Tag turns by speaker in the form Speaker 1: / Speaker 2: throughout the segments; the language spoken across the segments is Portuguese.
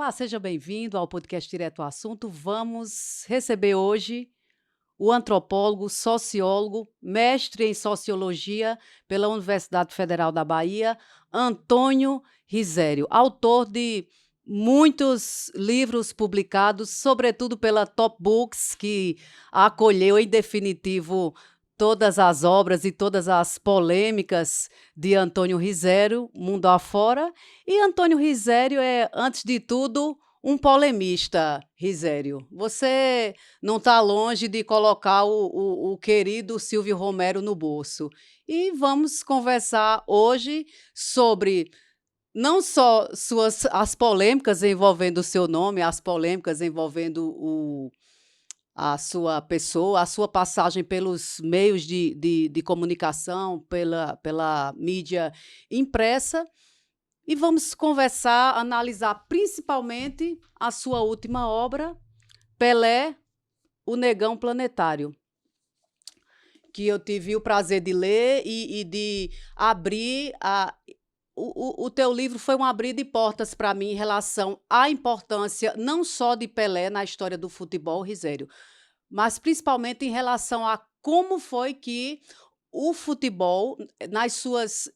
Speaker 1: Olá, seja bem-vindo ao podcast Direto ao Assunto. Vamos receber hoje o antropólogo, sociólogo, mestre em sociologia pela Universidade Federal da Bahia, Antônio Risério, autor de muitos livros publicados, sobretudo pela Top Books, que acolheu em definitivo todas as obras e todas as polêmicas de Antônio Risério, mundo afora. E Antônio Risério é, antes de tudo, um polemista, Risério. Você não está longe de colocar o querido Silvio Romero no bolso. E vamos conversar hoje sobre não só as polêmicas envolvendo o seu nome, as polêmicas envolvendo a sua pessoa, a sua passagem pelos meios de comunicação, pela mídia impressa, e vamos conversar, analisar principalmente a sua última obra, Pelé, o Negão Planetário, que eu tive o prazer de ler e de abrir. O teu livro foi um abrir de portas para mim em relação à importância não só de Pelé na história do futebol, Risério, mas principalmente em relação a como foi que o futebol,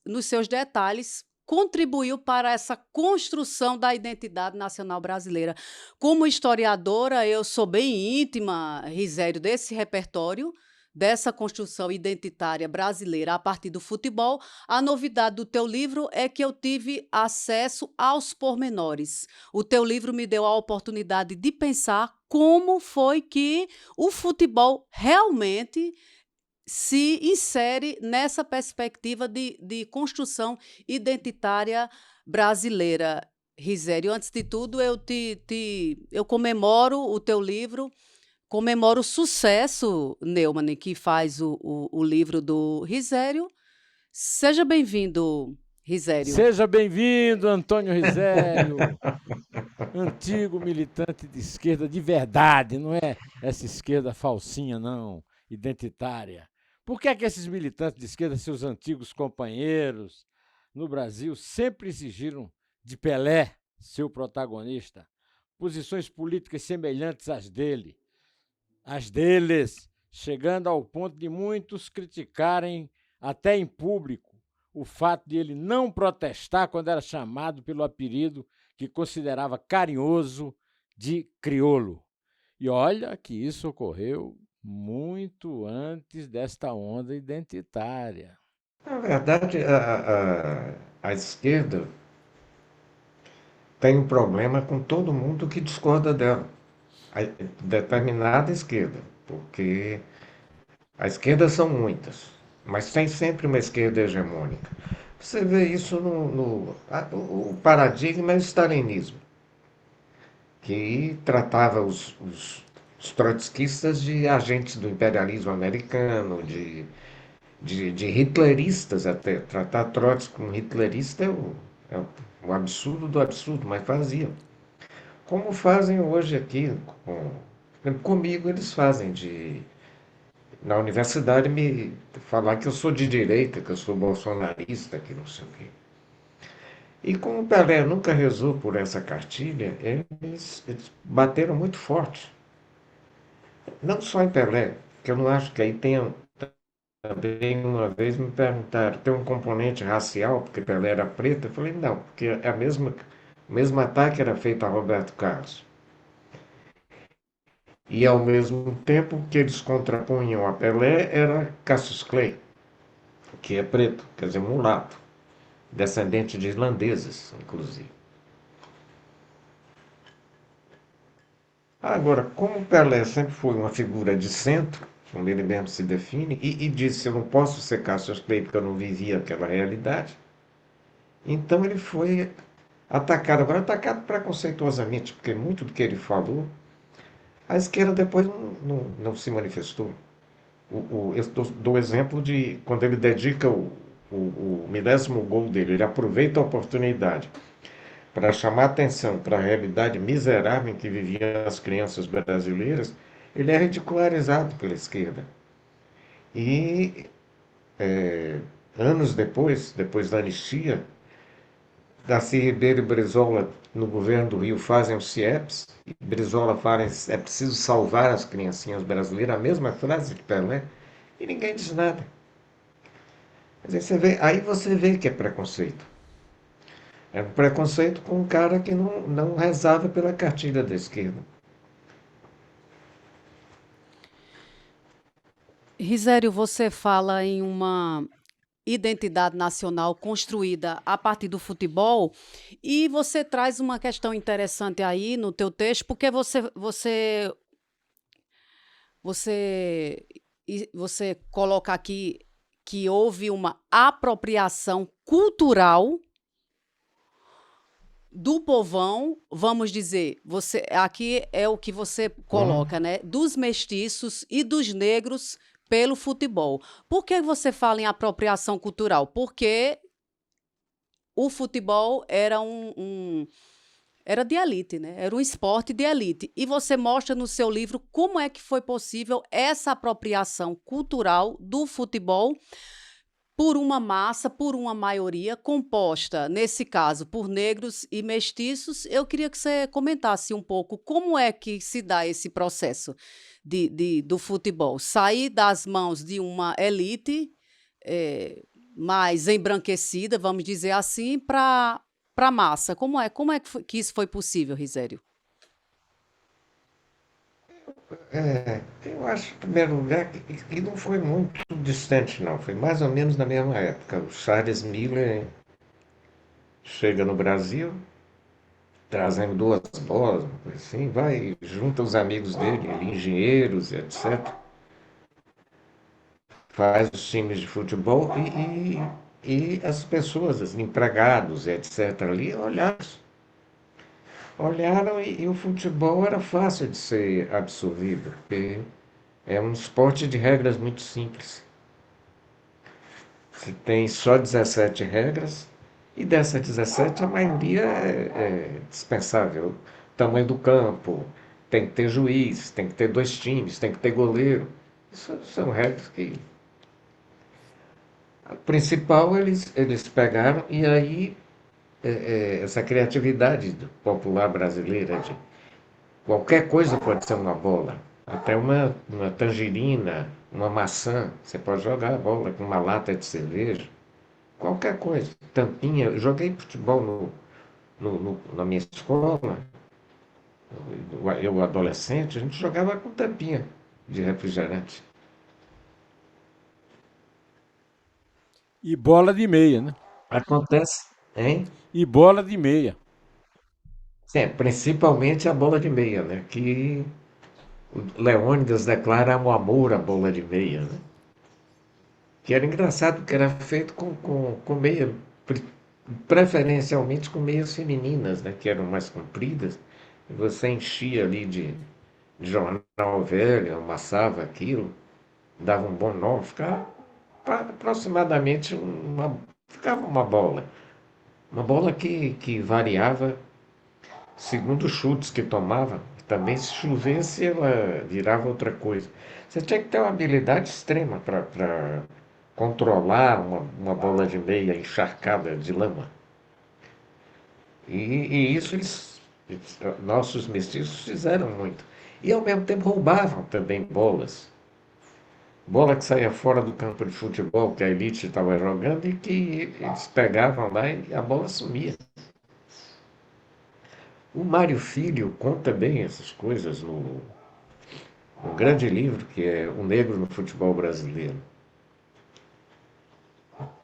Speaker 1: nos seus detalhes, contribuiu para essa construção da identidade nacional brasileira. Como historiadora, eu sou bem íntima, Risério, desse repertório, dessa construção identitária brasileira a partir do futebol. A novidade do teu livro é que eu tive acesso aos pormenores. O teu livro me deu a oportunidade de pensar como foi que o futebol realmente se insere nessa perspectiva de construção identitária brasileira. Risério, antes de tudo, eu comemoro o teu livro, comemoro o sucesso, Neumann, que faz o livro do Risério. Seja bem-vindo, Risério.
Speaker 2: Seja bem-vindo, Antônio Risério, antigo militante de esquerda de verdade, não é essa esquerda falsinha, não, identitária. Por que é que esses militantes de esquerda, seus antigos companheiros no Brasil, sempre exigiram de Pelé, seu protagonista, posições políticas semelhantes às deles, chegando ao ponto de muitos criticarem, até em público, o fato de ele não protestar quando era chamado pelo apelido que considerava carinhoso de crioulo. E olha que isso ocorreu muito antes desta onda identitária.
Speaker 3: Na verdade, a esquerda tem um problema com todo mundo que discorda dela. A determinada esquerda, porque a esquerda são muitas, mas tem sempre uma esquerda hegemônica. Você vê isso o paradigma é o stalinismo, que tratava os trotskistas de agentes do imperialismo americano, de hitleristas até. Tratar Trotsky como hitlerista é o absurdo do absurdo, mas faziam. Como fazem hoje aqui, comigo eles fazem na universidade me falar que eu sou de direita, que eu sou bolsonarista, que não sei o quê. E como o Pelé nunca rezou por essa cartilha, eles bateram muito forte. Não só em Pelé, que eu não acho que aí tenha. Também uma vez me perguntaram, tem um componente racial, porque Pelé era preto? Eu falei, não, porque o mesmo ataque era feito a Roberto Carlos. E ao mesmo tempo que eles contrapunham a Pelé era Cassius Clay, que é preto, quer dizer, mulato, descendente de irlandeses, inclusive. Agora, como Pelé sempre foi uma figura de centro, como ele mesmo se define, e disse, eu não posso ser Cassius Clay porque eu não vivia aquela realidade, então ele foi atacado, agora atacado preconceituosamente, porque muito do que ele falou, a esquerda depois não se manifestou. Eu dou exemplo de quando ele dedica o milésimo gol dele, ele aproveita a oportunidade para chamar atenção para a realidade miserável em que viviam as crianças brasileiras, ele é ridicularizado pela esquerda. E anos depois da anistia, Darcy Ribeiro e Brizola, no governo do Rio, fazem o CIEPS, e Brizola fala, é preciso salvar as criancinhas brasileiras, a mesma frase de Pelé, e ninguém diz nada. Quer dizer, aí você vê que é preconceito. É um preconceito com um cara que não rezava pela cartilha da esquerda.
Speaker 1: Risério, você fala em uma identidade nacional construída a partir do futebol e você traz uma questão interessante aí no teu texto, porque você coloca aqui que houve uma apropriação cultural do povão, vamos dizer, você aqui é o que você coloca, né? Dos mestiços e dos negros pelo futebol. Por que você fala em apropriação cultural? Porque o futebol era de elite, né? Era um esporte de elite. E você mostra no seu livro como é que foi possível essa apropriação cultural do futebol por uma massa, por uma maioria composta, nesse caso, por negros e mestiços. Eu queria que você comentasse um pouco como é que se dá esse processo do futebol. Sair das mãos de uma elite mais embranquecida, vamos dizer assim, para a massa. Como é que isso foi possível, Risério?
Speaker 3: Eu acho, em primeiro lugar, que não foi muito distante, não. Foi mais ou menos na mesma época. O Charles Miller chega no Brasil, trazendo duas bolas, uma coisa assim, vai, junta os amigos dele, engenheiros, etc. Faz os times de futebol e as pessoas, os empregados, etc. ali, olharam e o futebol era fácil de ser absorvido, porque é um esporte de regras muito simples. Você tem só 17 regras, e dessas 17 a maioria é dispensável. O tamanho do campo, tem que ter juiz, tem que ter dois times, tem que ter goleiro. Isso são regras que. A principal eles pegaram, e aí essa criatividade popular brasileira de qualquer coisa pode ser uma bola. Até uma tangerina, uma maçã. Você pode jogar a bola com uma lata de cerveja. Qualquer coisa. Tampinha. Eu joguei futebol na minha escola. Eu, adolescente, a gente jogava com tampinha de refrigerante.
Speaker 2: E bola de meia, né?
Speaker 3: Acontece, hein?
Speaker 2: E bola de meia.
Speaker 3: Sim, principalmente a bola de meia, né? Que o Leônidas declara um amor à bola de meia, né? Que era engraçado, que era feito com meia, preferencialmente com meias femininas, né? Que eram mais compridas. E você enchia ali de jornal velho, amassava aquilo, dava um bom nó, ficava aproximadamente ficava uma bola. Uma bola que variava segundo os chutes que tomava. Também se chovesse, ela virava outra coisa. Você tinha que ter uma habilidade extrema para controlar uma bola de meia encharcada de lama. E isso nossos mestiços fizeram muito. E ao mesmo tempo roubavam também bolas. Bola que saía fora do campo de futebol que a elite estava jogando e que eles pegavam lá e a bola sumia. O Mário Filho conta bem essas coisas no grande livro que é O Negro no Futebol Brasileiro.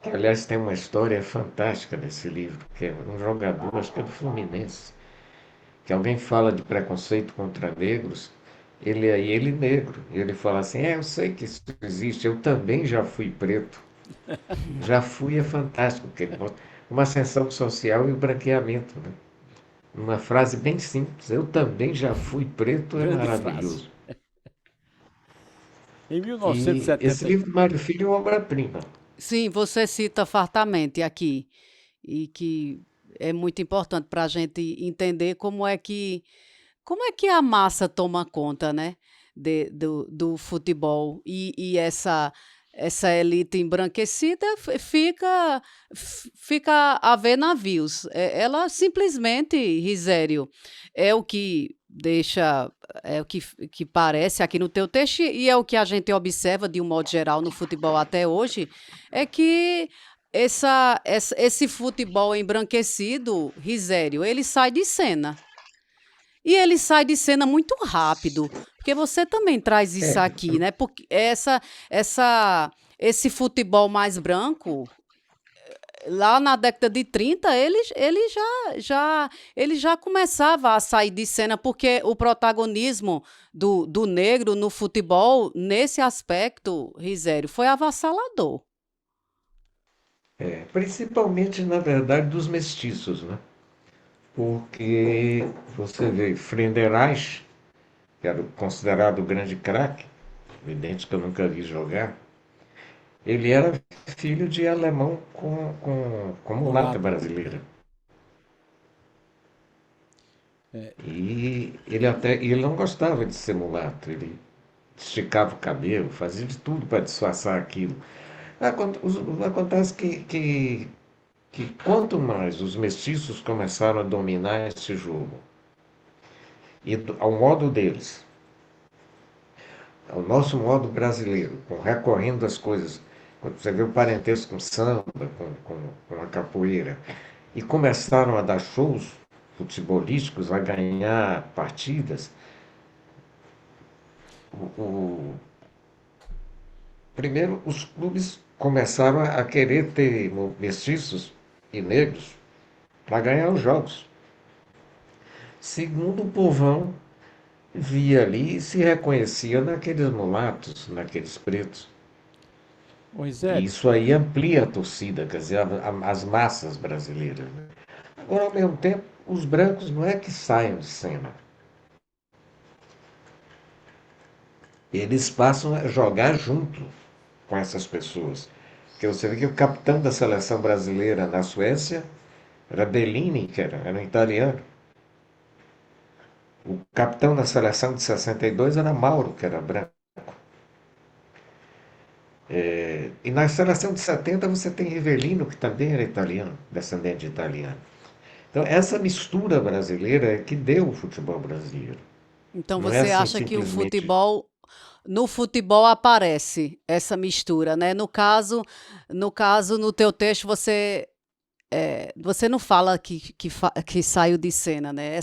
Speaker 3: Que, aliás, tem uma história fantástica nesse livro, que é um jogador, acho que é do Fluminense, que alguém fala de preconceito contra negros, ele negro, e ele fala assim, eu sei que isso existe, eu também já fui preto. Já fui é fantástico, porque ele mostra uma ascensão social e o branqueamento, né? Uma frase bem simples, eu também já fui preto, é
Speaker 2: Grande frase.
Speaker 3: maravilhoso.
Speaker 2: Em
Speaker 3: E esse
Speaker 2: 1970.
Speaker 3: livro Mário Filho é uma obra-prima.
Speaker 1: Sim, você cita fartamente aqui, e que é muito importante para a gente entender como é que a massa toma conta, né, do futebol e essa elite embranquecida fica a ver navios. Ela simplesmente, Risério, é o que deixa, é o que parece aqui no teu texto, e é o que a gente observa de um modo geral no futebol até hoje, é que esse futebol embranquecido, Risério, ele sai de cena. E ele sai de cena muito rápido, porque você também traz isso
Speaker 3: É,
Speaker 1: aqui, né? Porque esse futebol mais branco, lá na década de 30, ele já começava a sair de cena, porque o protagonismo do negro no futebol, nesse aspecto, Risério, foi avassalador.
Speaker 3: principalmente, na verdade, dos mestiços, né? Porque você vê Friedenreich, que era considerado o grande craque, evidente que eu nunca vi jogar, ele era filho de alemão com mulata
Speaker 2: Mulato.
Speaker 3: brasileira. E ele não gostava de ser mulato, ele esticava o cabelo, fazia de tudo para disfarçar aquilo. Acontece que quanto mais os mestiços começaram a dominar esse jogo, ao modo deles, ao nosso modo brasileiro, recorrendo às coisas, quando você vê o parentesco com samba, com a capoeira, e começaram a dar shows futebolísticos, a ganhar partidas, o, primeiro os clubes começaram a querer ter mestiços e negros para ganhar os jogos. Segundo, o povão via ali e se reconhecia naqueles mulatos, naqueles pretos. E
Speaker 2: Moisés,
Speaker 3: isso aí amplia a torcida, quer dizer, as massas brasileiras. Né? Agora, ao mesmo tempo, os brancos não é que saiam de cena. Eles passam a jogar junto com essas pessoas. Porque você vê que o capitão da seleção brasileira na Suécia era Bellini, que era um italiano. O capitão da seleção de 62 era Mauro, que era branco. E na seleção de 70 você tem Rivelino, que também era italiano, descendente de italiano. Então, essa mistura brasileira é que deu o futebol brasileiro.
Speaker 1: Então
Speaker 3: Não é
Speaker 1: você
Speaker 3: assim
Speaker 1: acha que
Speaker 3: simplesmente.
Speaker 1: no futebol aparece essa mistura, né? No caso, no teu texto você não fala que saiu de cena, né?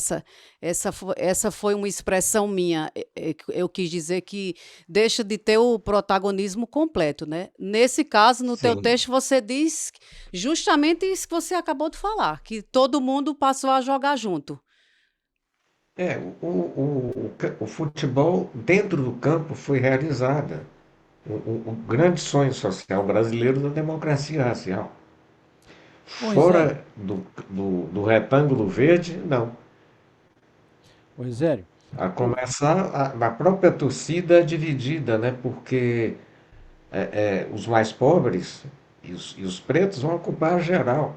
Speaker 1: Essa foi uma expressão minha. Eu quis dizer que deixa de ter o protagonismo completo, né? Nesse caso, no teu
Speaker 3: Sim.
Speaker 1: texto, você diz justamente isso que você acabou de falar, que todo mundo passou a jogar junto.
Speaker 3: O futebol dentro do campo foi realizada. O grande sonho social brasileiro da democracia racial.
Speaker 2: Moisés,
Speaker 3: Fora do retângulo verde, não.
Speaker 2: Moisés,
Speaker 3: A
Speaker 2: o,
Speaker 3: começar, a própria torcida é dividida, né? Porque os mais pobres e os pretos vão ocupar a geral.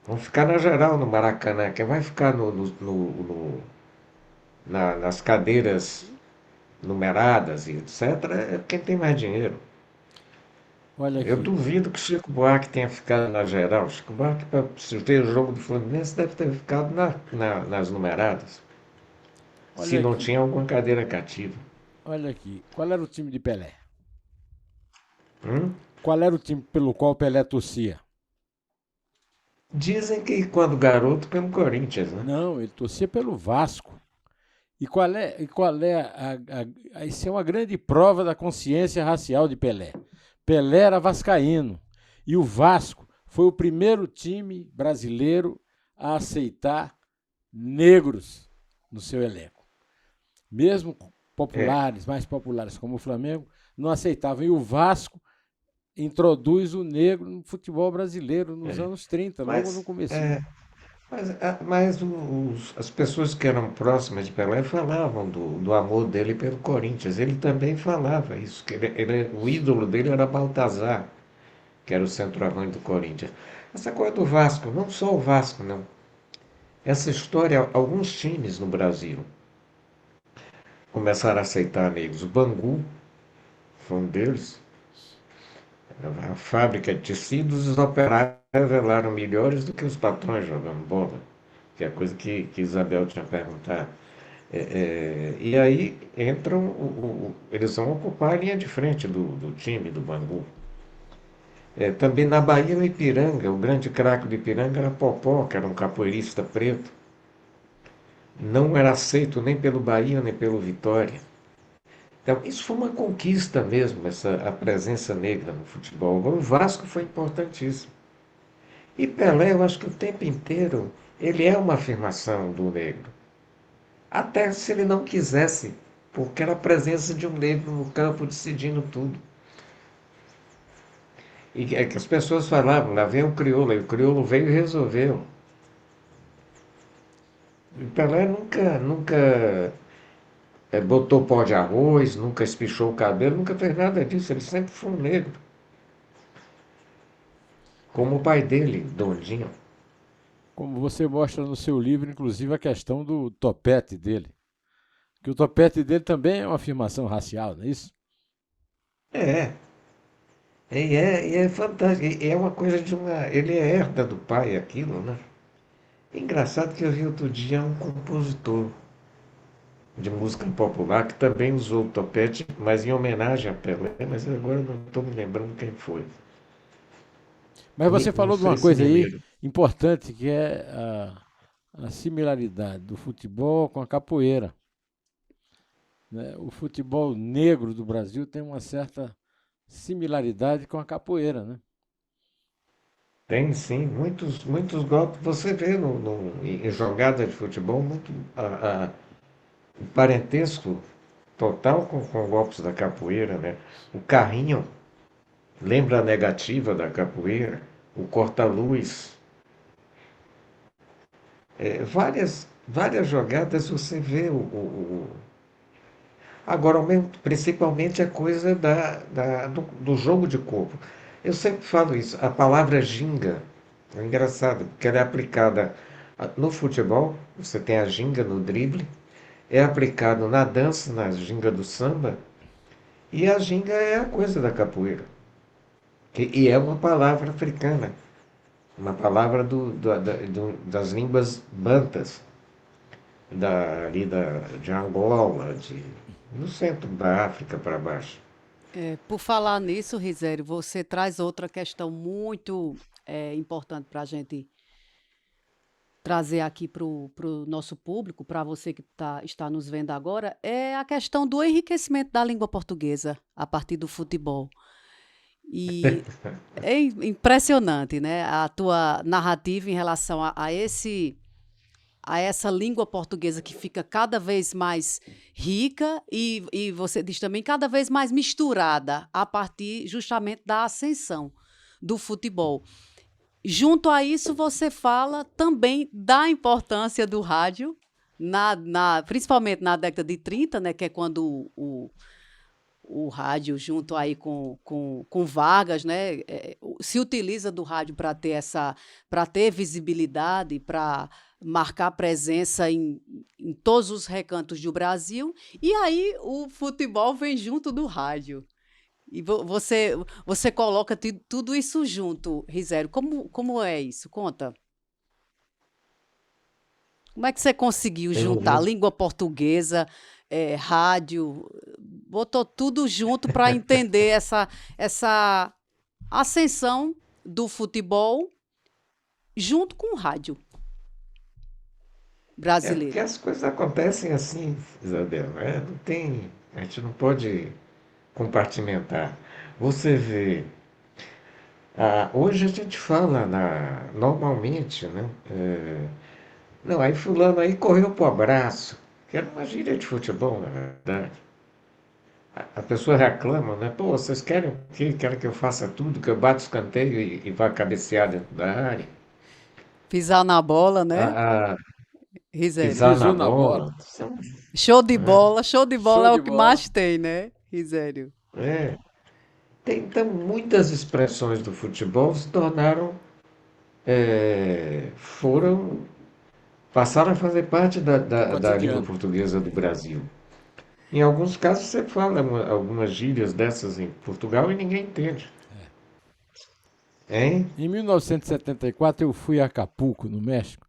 Speaker 3: Vão ficar na geral no Maracanã. Quem vai ficar nas cadeiras numeradas e etc., é quem tem mais dinheiro.
Speaker 2: olha
Speaker 3: Eu
Speaker 2: aqui,
Speaker 3: duvido que Chico Buarque tenha ficado na geral. Chico Buarque, para assistir o jogo do Fluminense, deve ter ficado nas numeradas. Se
Speaker 2: olha
Speaker 3: não
Speaker 2: aqui,
Speaker 3: tinha alguma cadeira cativa.
Speaker 2: olha aqui. Qual era o time de Pelé?
Speaker 3: Hum?
Speaker 2: Qual era o time pelo qual Pelé torcia?
Speaker 3: Dizem que quando garoto, pelo Corinthians, né?
Speaker 2: Não, ele torcia pelo Vasco. Isso é uma grande prova da consciência racial de Pelé. Pelé era vascaíno e o Vasco foi o primeiro time brasileiro a aceitar negros no seu elenco. Mesmo
Speaker 3: É,
Speaker 2: populares, mais populares como o Flamengo, não aceitavam. E o Vasco introduz o negro no futebol brasileiro nos anos 30, logo no
Speaker 3: mas
Speaker 2: comecinho.
Speaker 3: as pessoas que eram próximas de Pelé falavam do amor dele pelo Corinthians. Ele também falava isso, que o ídolo dele era Baltazar, que era o centroavante do Corinthians. Essa coisa do Vasco, não só o Vasco, não. Essa história, alguns times no Brasil começaram a aceitar negros. O Bangu foi um deles. A fábrica de tecidos, os operários revelaram melhores do que os patrões jogando bola, que é a coisa que Isabel tinha perguntado. E aí entram, eles vão ocupar a linha de frente do time, do Bangu. Também na Bahia, o Ipiranga, o grande craque do Ipiranga era Popó, que era um capoeirista preto. Não era aceito nem pelo Bahia, nem pelo Vitória. Então, isso foi uma conquista mesmo, a presença negra no futebol. Agora, o Vasco foi importantíssimo. E Pelé, eu acho que o tempo inteiro, ele é uma afirmação do negro. Até se ele não quisesse, porque era a presença de um negro no campo decidindo tudo. E é que as pessoas falavam, lá vem o crioulo, e o crioulo veio e resolveu. E Pelé nunca botou pó de arroz, nunca espichou o cabelo, nunca fez nada disso. Ele sempre foi um negro. Como o pai dele, Dondinho.
Speaker 2: Como você mostra no seu livro, inclusive, a questão do topete dele. Que o topete dele também é uma afirmação racial, não é isso?
Speaker 3: É, e é fantástico. E é uma coisa de uma. Ele é herda do pai, aquilo, né? Engraçado que eu vi outro dia um compositor de música popular que também usou o topete, mas em homenagem a Pelé, mas agora não estou me lembrando quem foi.
Speaker 2: Mas você
Speaker 3: Não
Speaker 2: falou de uma
Speaker 3: sei se
Speaker 2: coisa aí
Speaker 3: Mineiro.
Speaker 2: importante, que é a similaridade do futebol com a capoeira, né? O futebol negro do Brasil tem uma certa similaridade com a capoeira, né?
Speaker 3: Tem sim, muitos golpes. Você vê em jogada de futebol muito o parentesco total com golpes da capoeira, né? O carrinho lembra a negativa da capoeira, o corta-luz. Várias jogadas você vê agora, principalmente a coisa do jogo de corpo. Eu sempre falo isso, a palavra ginga, é engraçado, porque ela é aplicada no futebol, você tem a ginga no drible, é aplicado na dança, na ginga do samba, e a ginga é a coisa da capoeira. E é uma palavra africana, uma palavra das línguas bantas, de Angola, no centro da África para baixo.
Speaker 1: Por falar nisso, Risério, você traz outra questão muito importante para a gente trazer aqui para o nosso público, para você que está nos vendo agora, é a questão do enriquecimento da língua portuguesa a partir do futebol. E é impressionante, né, a tua narrativa em relação a essa língua portuguesa que fica cada vez mais rica e você diz também cada vez mais misturada a partir justamente da ascensão do futebol. Junto a isso, você fala também da importância do rádio, principalmente na década de 30, né, que é quando o rádio, junto aí com Vargas, né, se utiliza do rádio para ter visibilidade, para marcar presença em todos os recantos do Brasil, e aí o futebol vem junto do rádio. E você coloca tudo isso junto, Risério. Como é isso? Conta. Como é que você conseguiu
Speaker 3: Tem um
Speaker 1: juntar
Speaker 3: livro,
Speaker 1: língua portuguesa, rádio, botou tudo junto para entender essa ascensão do futebol junto com o rádio
Speaker 3: porque
Speaker 1: brasileiro?
Speaker 3: as coisas acontecem assim, Isabel, né? Não tem, a gente não pode compartimentar. Você vê, hoje a gente fala normalmente, né? Não, aí fulano aí correu pro abraço, que era uma gíria de futebol, na verdade. A pessoa reclama, né? Pô, vocês querem o quê? Querem que eu faça tudo, que eu bato escanteio e vá cabecear dentro da área?
Speaker 1: Pisar na bola, né,
Speaker 3: A, a
Speaker 1: Risério?
Speaker 3: pisar na
Speaker 2: Pisou na bola.
Speaker 3: bola.
Speaker 1: Show de
Speaker 3: Né?
Speaker 1: bola, show de bola
Speaker 2: Show
Speaker 1: é o
Speaker 2: de
Speaker 1: que
Speaker 2: bola.
Speaker 1: mais tem, né, Risério?
Speaker 3: É. Então, muitas expressões do futebol se tornaram, passaram a fazer parte da língua
Speaker 2: Cotidiano.
Speaker 3: portuguesa do Brasil. Em alguns casos você fala algumas gírias dessas em Portugal e ninguém entende. Hein?
Speaker 2: Em 1974 eu fui a Acapulco, no México.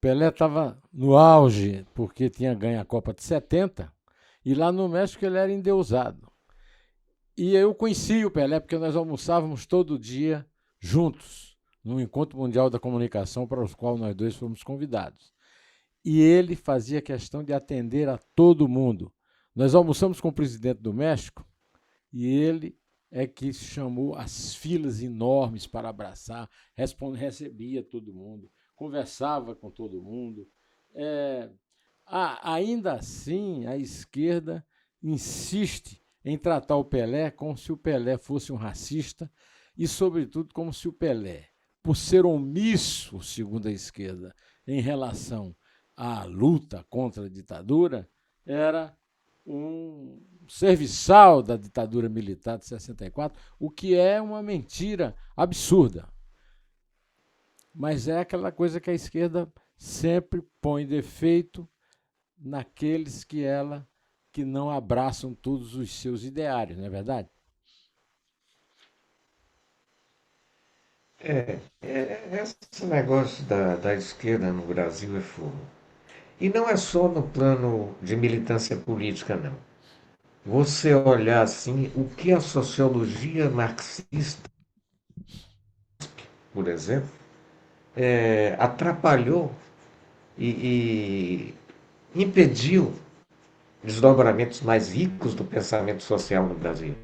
Speaker 2: Pelé estava no auge, porque tinha ganho a Copa de 70, e lá no México ele era endeusado. E eu conheci o Pelé porque nós almoçávamos todo dia juntos, num encontro mundial da comunicação para o qual nós dois fomos convidados. E ele fazia questão de atender a todo mundo. Nós almoçamos com o presidente do México e ele é que chamou as filas enormes para abraçar, recebia todo mundo, conversava com todo mundo. É, ainda assim, a esquerda insiste em tratar o Pelé como se o Pelé fosse um racista e, sobretudo, como se o Pelé, por ser omisso, segundo a esquerda, em relação à luta contra a ditadura, era um serviçal da ditadura militar de 64, o que é uma mentira absurda. Mas é aquela coisa que a esquerda sempre põe defeito naqueles que não abraçam todos os seus ideários, não é verdade?
Speaker 3: Esse negócio da esquerda no Brasil é fogo. E não é só no plano de militância política, não. Você olhar assim, o que a sociologia marxista, por exemplo, atrapalhou e impediu desdobramentos mais ricos do pensamento social no Brasil.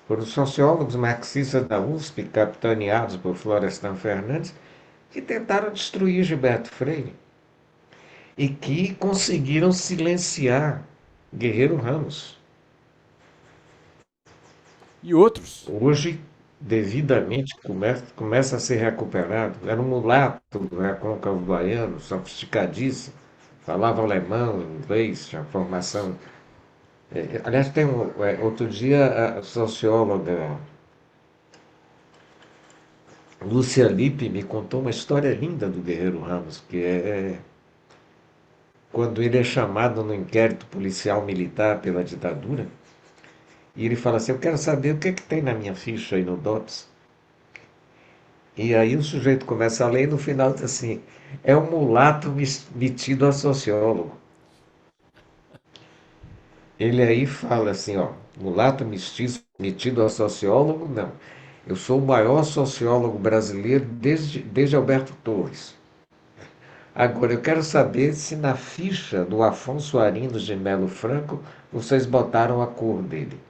Speaker 3: Foram os sociólogos marxistas da USP, capitaneados por Florestan Fernandes, que tentaram destruir Gilberto Freire e que conseguiram silenciar Guerreiro Ramos.
Speaker 2: E outros.
Speaker 3: Hoje, devidamente, começa a ser recuperado. Era um mulato do recôncavo baiano, sofisticadíssimo, falava alemão, inglês, tinha formação. Aliás, outro dia a socióloga Lúcia Lippe me contou uma história linda do Guerreiro Ramos, que é quando ele é chamado no inquérito policial militar pela ditadura, e ele fala assim: eu quero saber o que é que tem na minha ficha aí no DOPS. E aí o sujeito começa a ler e no final diz assim: é um mulato metido a sociólogo. Ele aí fala assim: ó, mulato mestiço metido a sociólogo, não. Eu sou o maior sociólogo brasileiro desde Alberto Torres. Agora, eu quero saber se na ficha do Afonso Arinos de Melo Franco vocês botaram a cor dele.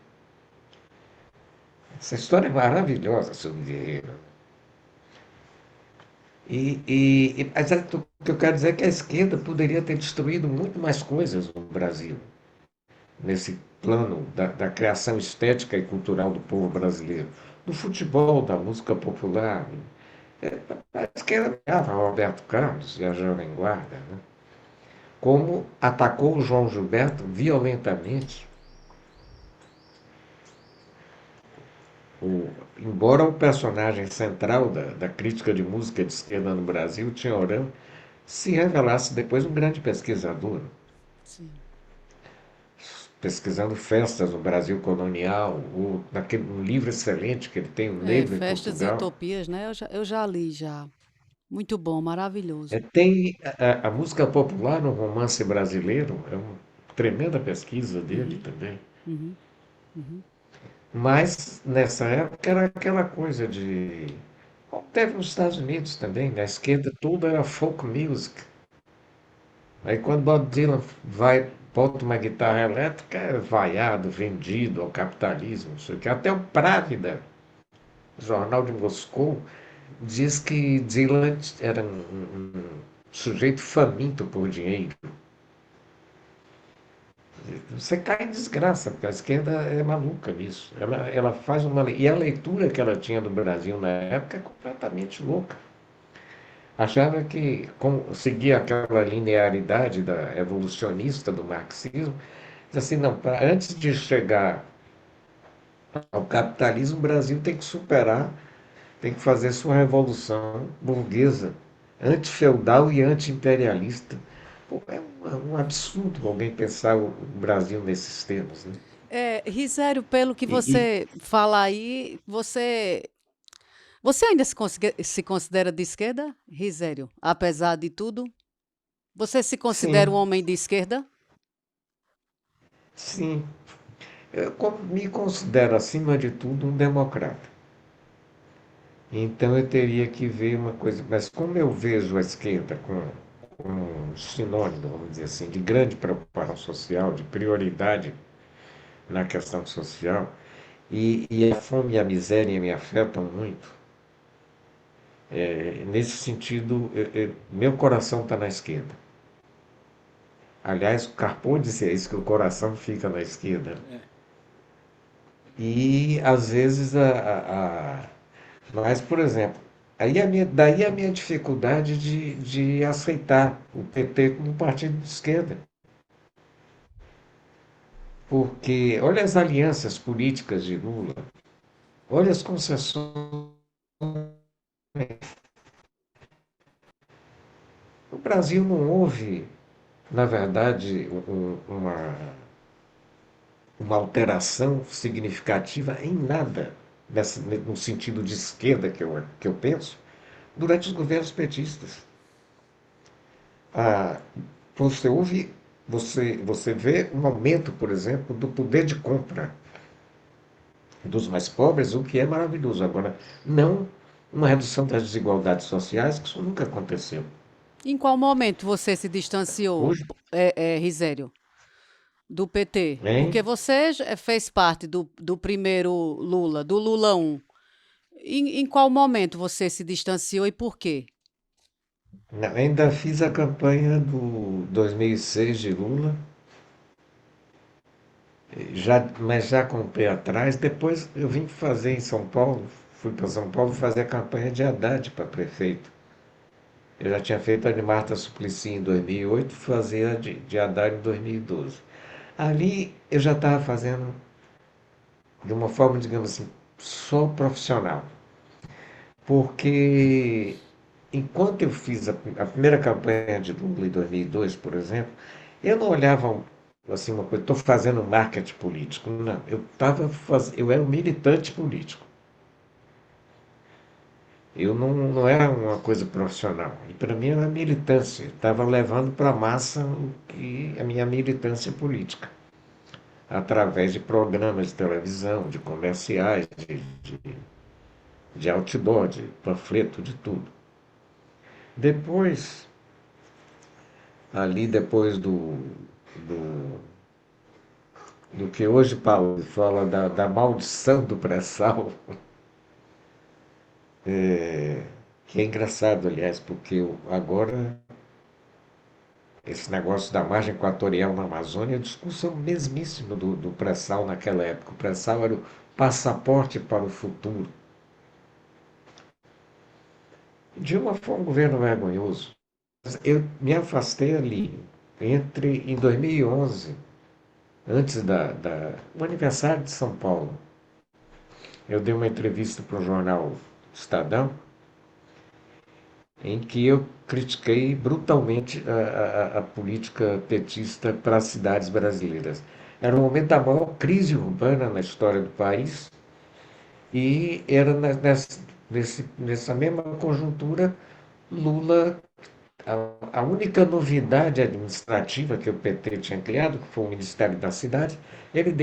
Speaker 3: Essa história é maravilhosa sobre Guerreiro. Mas o que eu quero dizer é que a esquerda poderia ter destruído muito mais coisas no Brasil, nesse plano da criação estética e cultural do povo brasileiro. Do futebol, da música popular. A esquerda apoiava Roberto Carlos e a Jovem Guarda, né? Como atacou o João Gilberto violentamente. Embora o personagem central da crítica de música de esquerda no Brasil, Tinhoran, se revelasse depois um grande pesquisador,
Speaker 1: Sim.
Speaker 3: pesquisando festas no Brasil colonial, um livro excelente que ele tem, O
Speaker 1: É,
Speaker 3: Negro em
Speaker 1: Festas e
Speaker 3: Portugal.
Speaker 1: Utopias, né? Eu já li, já. Muito bom, maravilhoso.
Speaker 3: Tem a música popular no romance brasileiro, é uma tremenda pesquisa dele
Speaker 1: Uhum,
Speaker 3: também.
Speaker 1: uhum, uhum.
Speaker 3: Mas nessa época era aquela coisa de. Como teve nos Estados Unidos também, na esquerda tudo era folk music. Aí quando Bob Dylan vai, bota uma guitarra elétrica, é vaiado, vendido ao capitalismo, não sei o que. Até o Právida, jornal de Moscou, diz que Dylan era um sujeito faminto por dinheiro. Você cai em desgraça, porque a esquerda é maluca nisso. Ela faz uma. E a leitura que ela tinha do Brasil na época é completamente louca. Achava que seguia aquela linearidade evolucionista do marxismo, diz assim, não, antes de chegar ao capitalismo, o Brasil tem que superar, tem que fazer sua revolução burguesa, antifeudal e anti-imperialista, Pô, é um absurdo alguém pensar o Brasil nesses termos, né?
Speaker 1: Risério, pelo que
Speaker 3: E
Speaker 1: você fala aí, você ainda se considera de esquerda, Risério? Apesar de tudo? Você se considera um
Speaker 3: sim,
Speaker 1: homem de esquerda?
Speaker 3: sim, me considero, acima de tudo, um democrata. Então eu teria que ver uma coisa, mas como eu vejo a esquerda com um sinônimo, vamos dizer assim, de grande preocupação social, de prioridade na questão social, e a fome e a miséria me afetam muito, nesse sentido, meu coração está na esquerda. Aliás, o Carpo disse isso, que o coração fica na esquerda.
Speaker 2: É.
Speaker 3: E às vezes mas, por exemplo, daí a minha dificuldade de aceitar o PT como um partido de esquerda. Porque olha as alianças políticas de Lula, olha as concessões. No Brasil não houve, na verdade, uma alteração significativa em nada, no sentido de esquerda que eu penso, durante os governos petistas. Ah, você ouve, você vê um aumento, por exemplo, do poder de compra dos mais pobres, o que é maravilhoso. Agora, não uma redução das desigualdades sociais, que isso nunca aconteceu.
Speaker 1: Em qual momento você se distanciou,
Speaker 3: Hoje,
Speaker 1: Risério, do PT? Porque
Speaker 3: hein?
Speaker 1: você fez parte do primeiro Lula, do Lula 1. Em qual momento você se distanciou e por quê?
Speaker 3: Ainda fiz a campanha do 2006 de Lula, mas já com o pé atrás. Depois eu vim fazer em São Paulo, fui para São Paulo fazer a campanha de Haddad para prefeito. Eu já tinha feito a de Marta Suplicy em 2008, fazia de Haddad em 2012. Ali eu já estava fazendo de uma forma, digamos assim, só profissional. Porque enquanto eu fiz a primeira campanha de Lula em 2002, por exemplo, eu não olhava assim uma coisa, estou fazendo marketing político. Não, eu era um militante político. Eu não era uma coisa profissional. E para mim era militância. Estava levando para a massa a minha militância política, através de programas de televisão, de comerciais, de outdoor, de panfleto, de tudo. Depois, ali depois do, do que hoje Paulo fala da maldição do pré-sal, que é engraçado, aliás, porque agora esse negócio da margem equatorial na Amazônia, a discussão mesmíssima do pré-sal naquela época. O pré-sal era o passaporte para o futuro. Dilma foi um governo vergonhoso. Eu me afastei ali, em 2011, antes do aniversário de São Paulo. Eu dei uma entrevista para o jornal Estadão, em que eu critiquei brutalmente a política petista para as cidades brasileiras. Era o momento da maior crise urbana na história do país e era nessa mesma conjuntura, Lula, a única novidade administrativa que o PT tinha criado, que foi o Ministério da Cidade, ele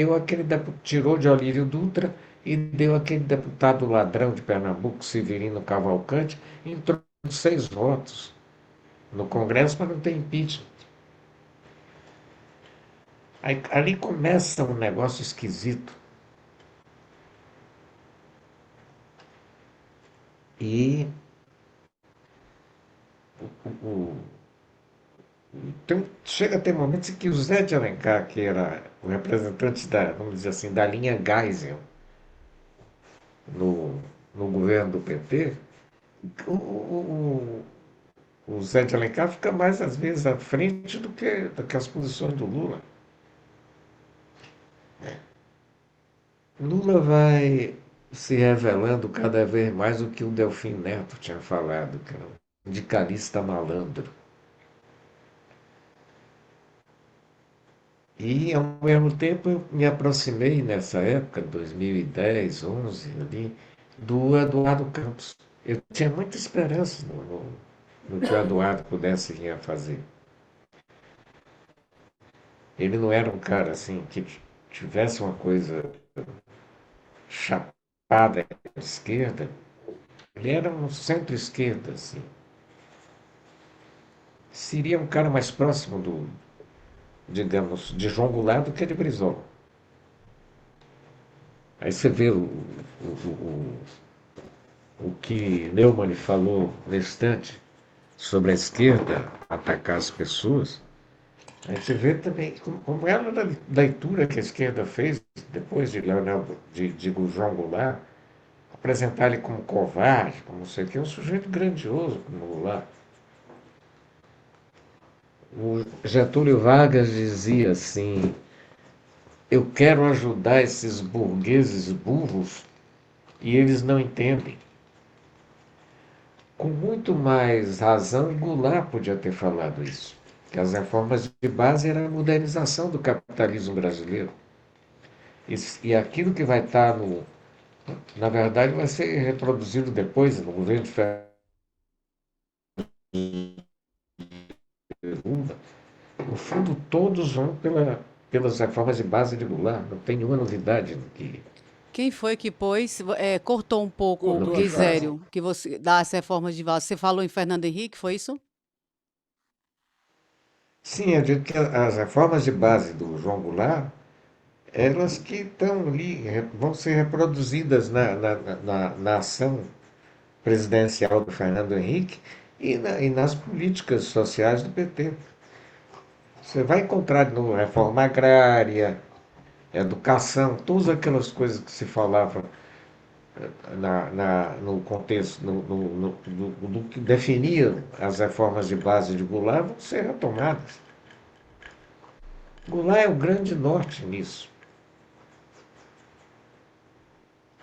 Speaker 3: tirou de Olívio Dutra e deu aquele deputado ladrão de Pernambuco, Severino Cavalcante, entrou com 6 votos no Congresso para não ter impeachment. Aí, ali começa um negócio esquisito. E o, chega a ter momentos em que o Zé de Alencar, que era o representante vamos dizer assim, da linha Geisel no, no governo do PT, o, o Zé de Alencar fica mais, às vezes, à frente do que as posições do Lula. Lula vai se revelando cada vez mais o que o Delfim Neto tinha falado, que era um sindicalista malandro. E, ao mesmo tempo, eu me aproximei nessa época, 2010, 11, ali, do Eduardo Campos. Eu tinha muita esperança no que o Eduardo pudesse vir a fazer. Ele não era um cara assim que tivesse uma coisa chapada à esquerda, ele era um centro-esquerda, assim. Seria um cara mais próximo do, digamos, de João Goulart do que de Brizola. Aí você vê o que Neumann falou no instante sobre a esquerda atacar as pessoas. Aí você vê também como era a leitura que a esquerda fez depois de Leonel, de João Goulart, apresentar ele como covarde, como não sei o que, um sujeito grandioso como Goulart. O Getúlio Vargas dizia assim: eu quero ajudar esses burgueses burros e eles não entendem. Com muito mais razão, Goulart podia ter falado isso. Que as reformas de base eram a modernização do capitalismo brasileiro. E aquilo que vai estar no. Na verdade, vai ser reproduzido depois no governo de Lula. No fundo, todos vão pelas reformas de base de Goulart. Não tem nenhuma novidade no
Speaker 1: Quem foi que pôs, cortou um pouco,
Speaker 3: no que
Speaker 2: Cortou as
Speaker 3: fazem.
Speaker 1: Guizério, que você das reformas de base? Você falou em Fernando Henrique, foi isso?
Speaker 3: Sim, eu digo que as reformas de base do João Goulart, elas que estão ali, vão ser reproduzidas na ação presidencial do Fernando Henrique e nas políticas sociais do PT. Você vai encontrar no reforma agrária, educação, todas aquelas coisas que se falava no contexto, no que definia as reformas de base de Goulart, vão ser retomadas. Goulart é o grande norte nisso.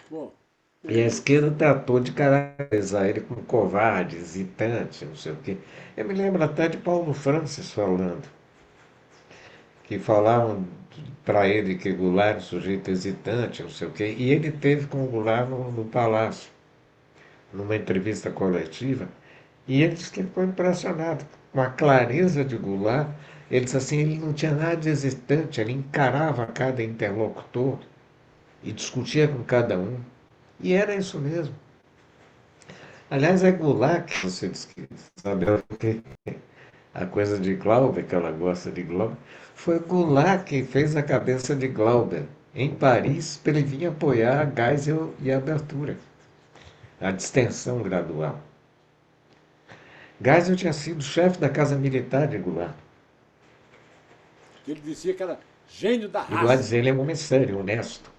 Speaker 2: Bom,
Speaker 3: E a
Speaker 2: o,
Speaker 3: esquerda tratou de caracterizar ele como covarde, hesitante, não sei o quê. Eu me lembro até de Paulo Francis falando, que falavam para ele que Goulart era um sujeito hesitante, não sei o quê, e ele teve com o Goulart no Palácio, numa entrevista coletiva, e ele disse que ficou impressionado com a clareza de Goulart. Ele disse assim, ele não tinha nada de hesitante, ele encarava cada interlocutor e discutia com cada um. E era isso mesmo. Aliás, é Goulart que você disse que sabe porque a coisa de Glauber, que ela gosta de Glauber, foi Goulart que fez a cabeça de Glauber em Paris para ele vir apoiar a Geisel e a abertura, a distensão gradual. Geisel tinha sido chefe da Casa Militar de Goulart.
Speaker 2: ele dizia que era gênio da
Speaker 3: E Goulart
Speaker 2: raça.
Speaker 3: dizia, ele é um homem sério, honesto.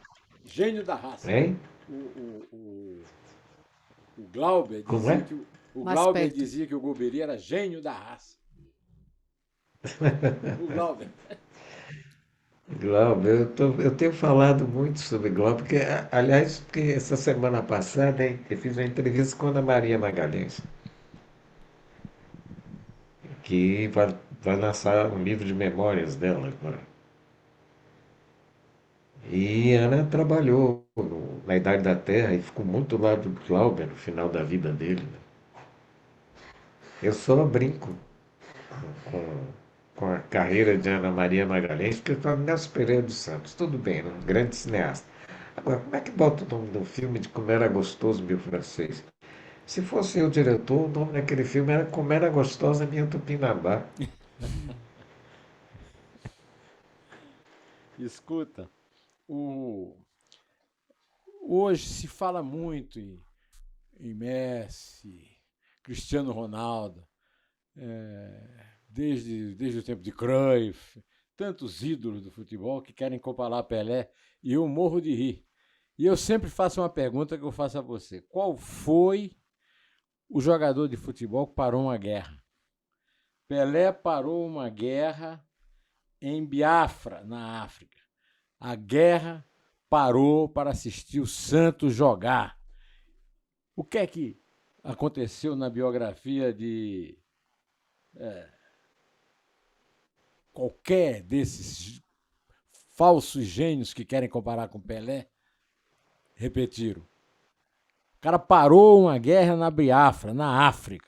Speaker 2: Gênio da raça.
Speaker 3: Hein?
Speaker 2: O, o, o, o Glauber
Speaker 3: Como
Speaker 2: dizia
Speaker 3: é?
Speaker 2: que o
Speaker 1: Mais
Speaker 2: Glauber
Speaker 1: perto.
Speaker 2: dizia que o Golbery era gênio da raça. O Glauber.
Speaker 3: Glauber, eu tenho falado muito sobre Glauber, porque, aliás, porque essa semana passada eu fiz uma entrevista com a Ana Maria Magalhães, que vai lançar um livro de memórias dela agora. E Ana trabalhou na Idade da Terra e ficou muito lá do Glauber no final da vida dele. Né? Eu só brinco com, com a carreira de Ana Maria Magalhães, porque eu falo Nelson Pereira dos Santos, tudo bem, um grande cineasta. Agora, como é que bota o nome do filme de Como Era Gostoso Meu Francês? Se fosse eu o diretor, o nome daquele filme era Como Era Gostosa Minha Tupinambá.
Speaker 2: Escuta, o, hoje se fala muito em Messi, Cristiano Ronaldo, desde o tempo de Cruyff, tantos ídolos do futebol que querem comparar Pelé, e eu morro de rir. E eu sempre faço uma pergunta que eu faço a você. Qual foi o jogador de futebol que parou uma guerra? Pelé parou uma guerra em Biafra, na África. A guerra parou para assistir o Santos jogar. O que é que aconteceu na biografia de qualquer desses falsos gênios que querem comparar com Pelé repetiram. O cara parou uma guerra na Biafra, na África.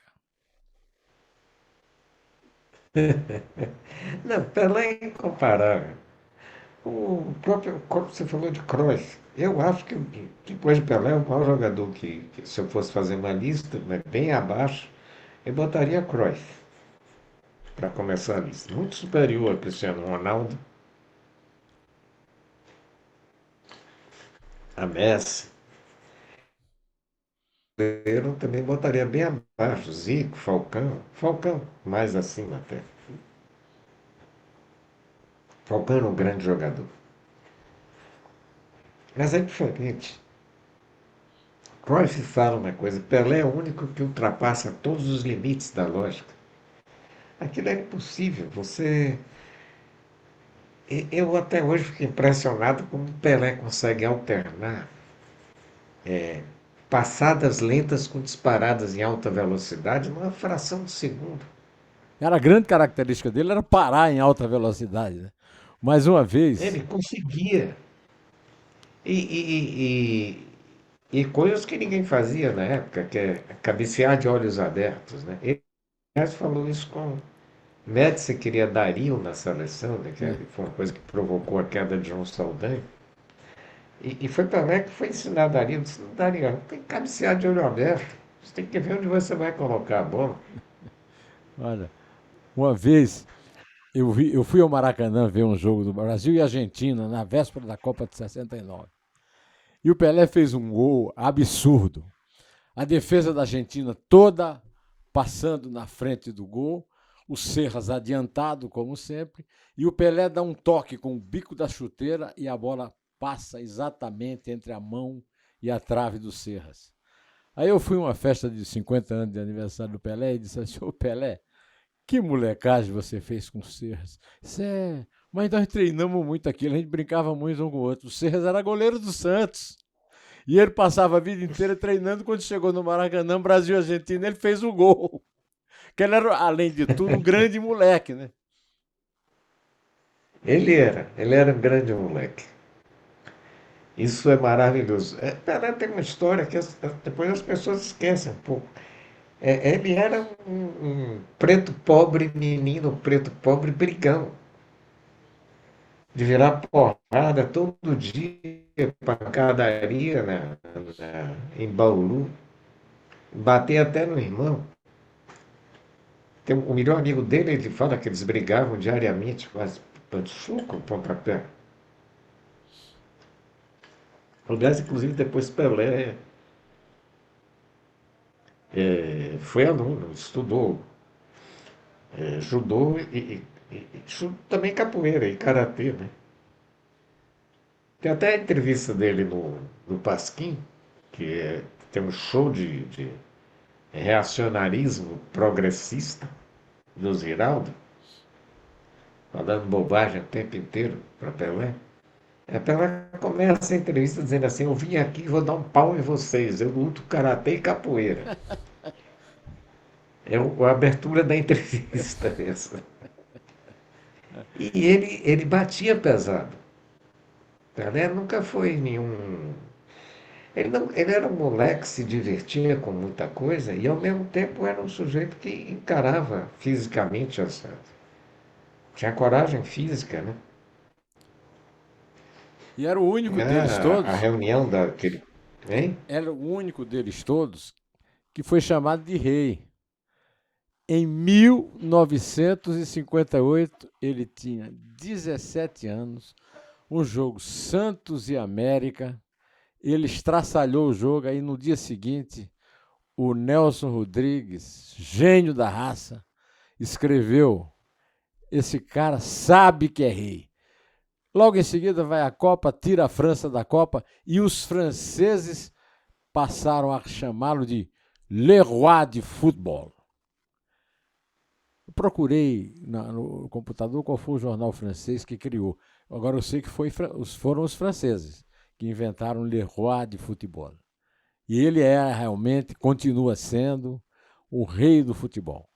Speaker 3: Não, Pelé é incomparável. O próprio, como você falou de Cruyff, eu acho que depois de Pelé, o maior jogador que se eu fosse fazer uma lista, né, bem abaixo, eu botaria Cruyff para começar a lista. Muito superior a Cristiano Ronaldo, a Messi. Eu também botaria bem abaixo, Zico, Falcão. Falcão, mais acima até. Falcão era um grande jogador. Mas é diferente. Cruyff fala uma coisa, Pelé é o único que ultrapassa todos os limites da lógica. Aquilo é impossível. Eu até hoje fico impressionado como o Pelé consegue alternar passadas lentas com disparadas em alta velocidade numa fração de segundo.
Speaker 2: Era a grande característica dele era parar em alta velocidade. Né? Mais uma vez,
Speaker 3: Ele conseguia. E coisas que ninguém fazia na época, que é cabecear de olhos abertos. Né? Ele falou isso com Médici, queria Dario na seleção, né? Que
Speaker 2: né?
Speaker 3: foi uma coisa que provocou a queda de João Saldanha. E foi Pelé que foi ensinar a Dario, disse, Dario, tem que cabecear de olho aberto. Você tem que ver onde você vai colocar a bola.
Speaker 2: Olha, uma vez eu fui ao Maracanã ver um jogo do Brasil e Argentina na véspera da Copa de 69. E o Pelé fez um gol absurdo. A defesa da Argentina toda passando na frente do gol, o Serras adiantado, como sempre, e o Pelé dá um toque com o bico da chuteira e a bola passa exatamente entre a mão e a trave do Serras. Aí eu fui a uma festa de 50 anos de aniversário do Pelé e disse assim, ô Pelé, que molecagem você fez com o Serras? Isso é... Mas nós treinamos muito aquilo, a gente brincava muito um com o outro. O Serras era goleiro do Santos. E ele passava a vida inteira treinando. Quando chegou no Maracanã, Brasil e Argentina, ele fez o gol. Que ele era, além de tudo, um grande moleque, né?
Speaker 3: Ele era um grande moleque. Isso é maravilhoso. Pelé tem uma história que depois as pessoas esquecem um pouco. Ele era um preto pobre, menino preto pobre, brigão. De virar porrada todo dia, pancadaria em Bauru, bater até no irmão. O melhor amigo dele, ele fala que eles brigavam diariamente, quase soco, pontapé. Aliás, inclusive depois Pelé foi aluno, estudou judô e também capoeira e karatê, né? Tem até a entrevista dele no Pasquim, tem um show de reacionarismo progressista do Ziraldo, falando bobagem o tempo inteiro para Pelé. Pelé começa a entrevista dizendo assim, eu vim aqui e vou dar um pau em vocês, eu luto karatê e capoeira. É a abertura da entrevista essa. E ele batia pesado. Pelé nunca foi nenhum. Ele era um moleque que se divertia com muita coisa e, ao mesmo tempo, era um sujeito que encarava fisicamente as. Tinha coragem física, né?
Speaker 2: E era o único deles
Speaker 3: A
Speaker 2: todos,
Speaker 3: reunião daquele. Hein?
Speaker 2: era o único deles todos que foi chamado de rei. Em 1958, ele tinha 17 anos, um jogo Santos e América. Ele estraçalhou o jogo, aí no dia seguinte, o Nelson Rodrigues, gênio da raça, escreveu: esse cara sabe que é rei. Logo em seguida vai a Copa, tira a França da Copa e os franceses passaram a chamá-lo de Le Roi de Football. Eu procurei no computador qual foi o jornal francês que criou. Agora eu sei que foram os franceses que inventaram Le Roi de Futebol. E ele realmente, continua sendo o rei do futebol.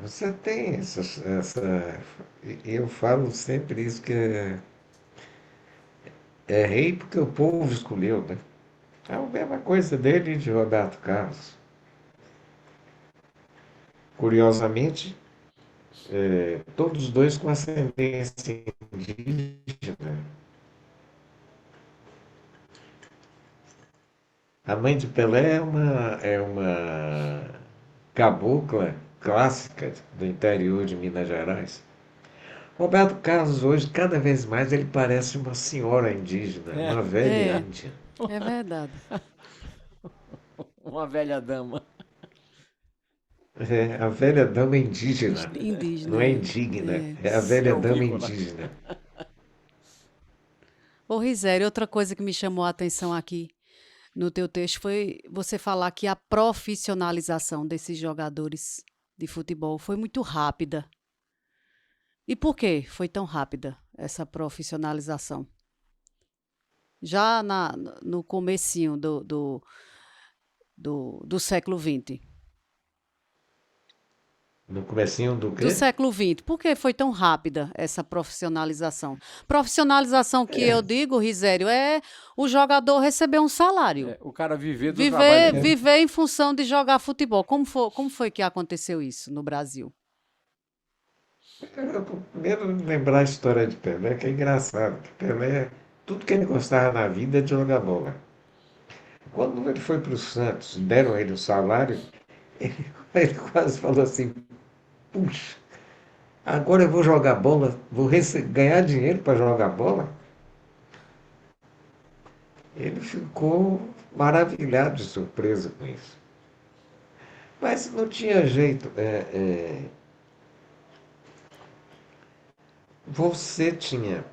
Speaker 3: Você tem eu falo sempre isso que é rei porque o povo escolheu, né? É a mesma coisa dele e de Roberto Carlos. Curiosamente, todos os dois com ascendência indígena. A mãe de Pelé é uma cabocla clássica do interior de Minas Gerais. Roberto Carlos hoje, cada vez mais, ele parece uma senhora indígena,
Speaker 2: É,
Speaker 3: uma velha
Speaker 1: É,
Speaker 3: índia.
Speaker 1: é verdade.
Speaker 2: uma velha dama.
Speaker 3: É a velha dama indígena.
Speaker 1: Indígena,
Speaker 3: Não é
Speaker 1: é.
Speaker 3: indigna,
Speaker 1: É.
Speaker 3: é a velha dama
Speaker 2: Selvícola.
Speaker 3: indígena.
Speaker 1: Ô, Risério, outra coisa que me chamou a atenção aqui no teu texto foi você falar que a profissionalização desses jogadores de futebol foi muito rápida. E por que foi tão rápida essa profissionalização? Já no comecinho do século XX.
Speaker 3: No comecinho do
Speaker 1: Do
Speaker 3: quê?
Speaker 1: século XX. Por que foi tão rápida essa profissionalização? Profissionalização que eu digo, Risério, é o jogador receber um salário.
Speaker 2: O cara viver do trabalho
Speaker 1: Viver,
Speaker 2: dele.
Speaker 1: viver em função de jogar futebol. Como foi que aconteceu isso no Brasil?
Speaker 3: Eu vou primeiro lembrar a história de Pelé, que é engraçado. Que Pelé, tudo que ele gostava na vida é de jogar bola. Quando ele foi para o Santos, deram ele o salário, ele quase falou assim: puxa, agora eu vou jogar bola, ganhar dinheiro para jogar bola? Ele ficou maravilhado de surpresa com isso. Mas não tinha jeito. Você tinha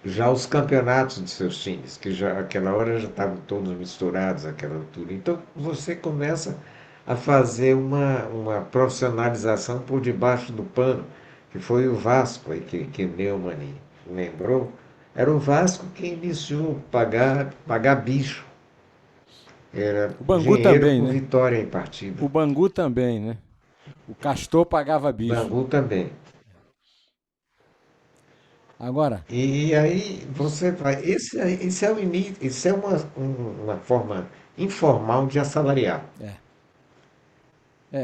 Speaker 3: já os campeonatos de seus times, que já aquela hora já estavam todos misturados àquela altura. Então você começa a fazer uma profissionalização por debaixo do pano, que foi o Vasco aí que Neumann lembrou. Era o Vasco que iniciou pagar bicho. Era
Speaker 2: O Bangu
Speaker 3: dinheiro
Speaker 2: também,
Speaker 3: por
Speaker 2: né?
Speaker 3: vitória em partida.
Speaker 2: O Bangu também, né? O Castor pagava bicho.
Speaker 3: Bangu também.
Speaker 2: Agora,
Speaker 3: E aí você vai. Esse é o início, isso é uma forma informal de assalariar.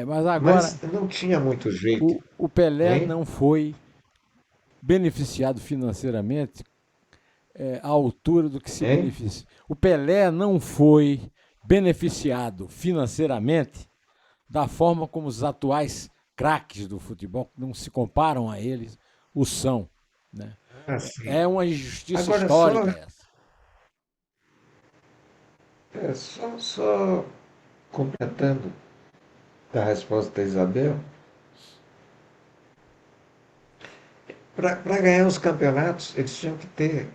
Speaker 2: mas agora
Speaker 3: Mas não tinha muito jeito,
Speaker 2: o Pelé
Speaker 3: hein?
Speaker 2: não foi beneficiado financeiramente à altura do que se
Speaker 3: Hein?
Speaker 2: beneficia. O Pelé não foi beneficiado financeiramente da forma como os atuais craques do futebol, que não se comparam a eles, o são. Né?
Speaker 3: Assim.
Speaker 2: É uma injustiça
Speaker 3: Agora
Speaker 2: histórica essa.
Speaker 3: só completando a resposta da Isabel, para ganhar os campeonatos, eles tinham que ter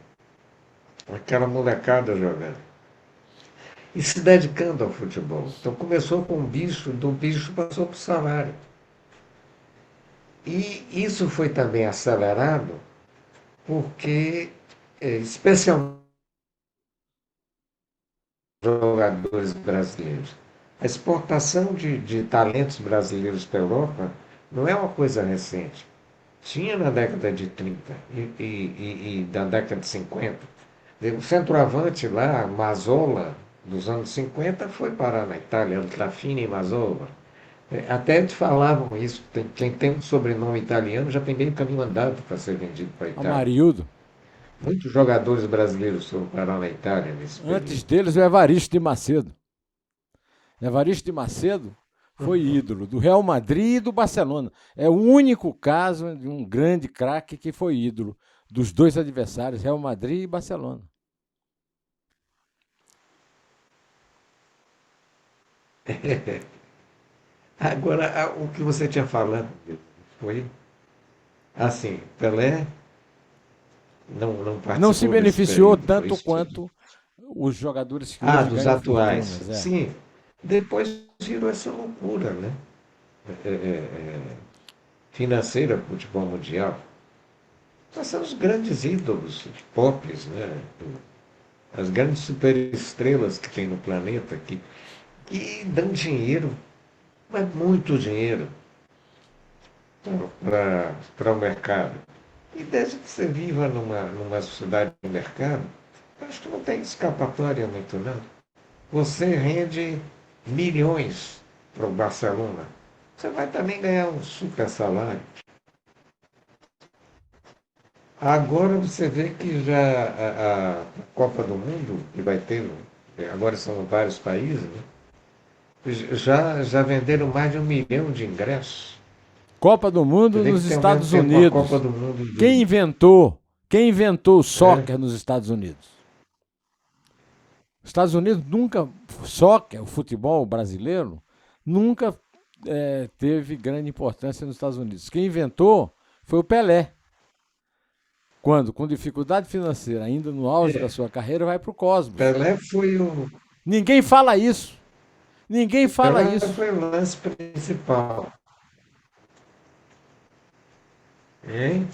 Speaker 3: aquela molecada jogando. E se dedicando ao futebol. Então começou com o bicho, do bicho passou para o salário. E isso foi também acelerado porque, especialmente jogadores brasileiros, a exportação de talentos brasileiros para a Europa não é uma coisa recente. Tinha na década de 30 e da década de 50. O centroavante lá, Mazzola, dos anos 50, foi parar na Itália, Trafini e Mazzola. Até te falavam isso, quem tem um sobrenome italiano já tem meio caminho andado para ser vendido para a Itália.
Speaker 2: Amarildo.
Speaker 3: Muitos jogadores brasileiros foram parar na Itália nesse
Speaker 2: Antes
Speaker 3: período.
Speaker 2: deles, o Evaristo de Macedo. Evaristo de Macedo foi ídolo do Real Madrid e do Barcelona. É o único caso de um grande craque que foi ídolo dos dois adversários, Real Madrid e Barcelona.
Speaker 3: Agora, o que você tinha falado foi assim, Pelé não
Speaker 2: Não se
Speaker 3: participou desse
Speaker 2: beneficiou
Speaker 3: período, foi
Speaker 2: tanto
Speaker 3: isso?
Speaker 2: quanto os jogadores que
Speaker 3: Ah,
Speaker 2: hoje
Speaker 3: dos
Speaker 2: ganham
Speaker 3: atuais.
Speaker 2: fortunas.
Speaker 3: Sim, depois virou essa loucura, né? Financeira para o futebol mundial. Nós são os grandes ídolos pop, né? As grandes superestrelas que tem no planeta que dão dinheiro é muito dinheiro para o mercado. E desde que você viva numa sociedade de mercado, acho que não tem escapatória muito, não. Você rende milhões para o Barcelona. Você vai também ganhar um super salário. Agora você vê que já a Copa do Mundo, que vai ter, agora são vários países, né? Já venderam mais de 1 milhão de ingressos.
Speaker 2: Copa do
Speaker 3: Você
Speaker 2: Mundo
Speaker 3: vê que
Speaker 2: nos
Speaker 3: tem ao mesmo
Speaker 2: Estados
Speaker 3: tempo a Copa
Speaker 2: Unidos.
Speaker 3: do Mundo
Speaker 2: Quem
Speaker 3: do.
Speaker 2: inventou, quem inventou o
Speaker 3: É,
Speaker 2: soccer nos Estados Unidos? Os Estados Unidos nunca, soccer, o futebol brasileiro, nunca teve grande importância nos Estados Unidos. Quem inventou foi o Pelé. Quando, com dificuldade financeira, ainda no auge da sua carreira, vai para o Cosmos.
Speaker 3: Pelé foi o,
Speaker 2: Ninguém fala isso. Ninguém fala
Speaker 3: Pelé
Speaker 2: isso.
Speaker 3: foi o lance principal. Hein?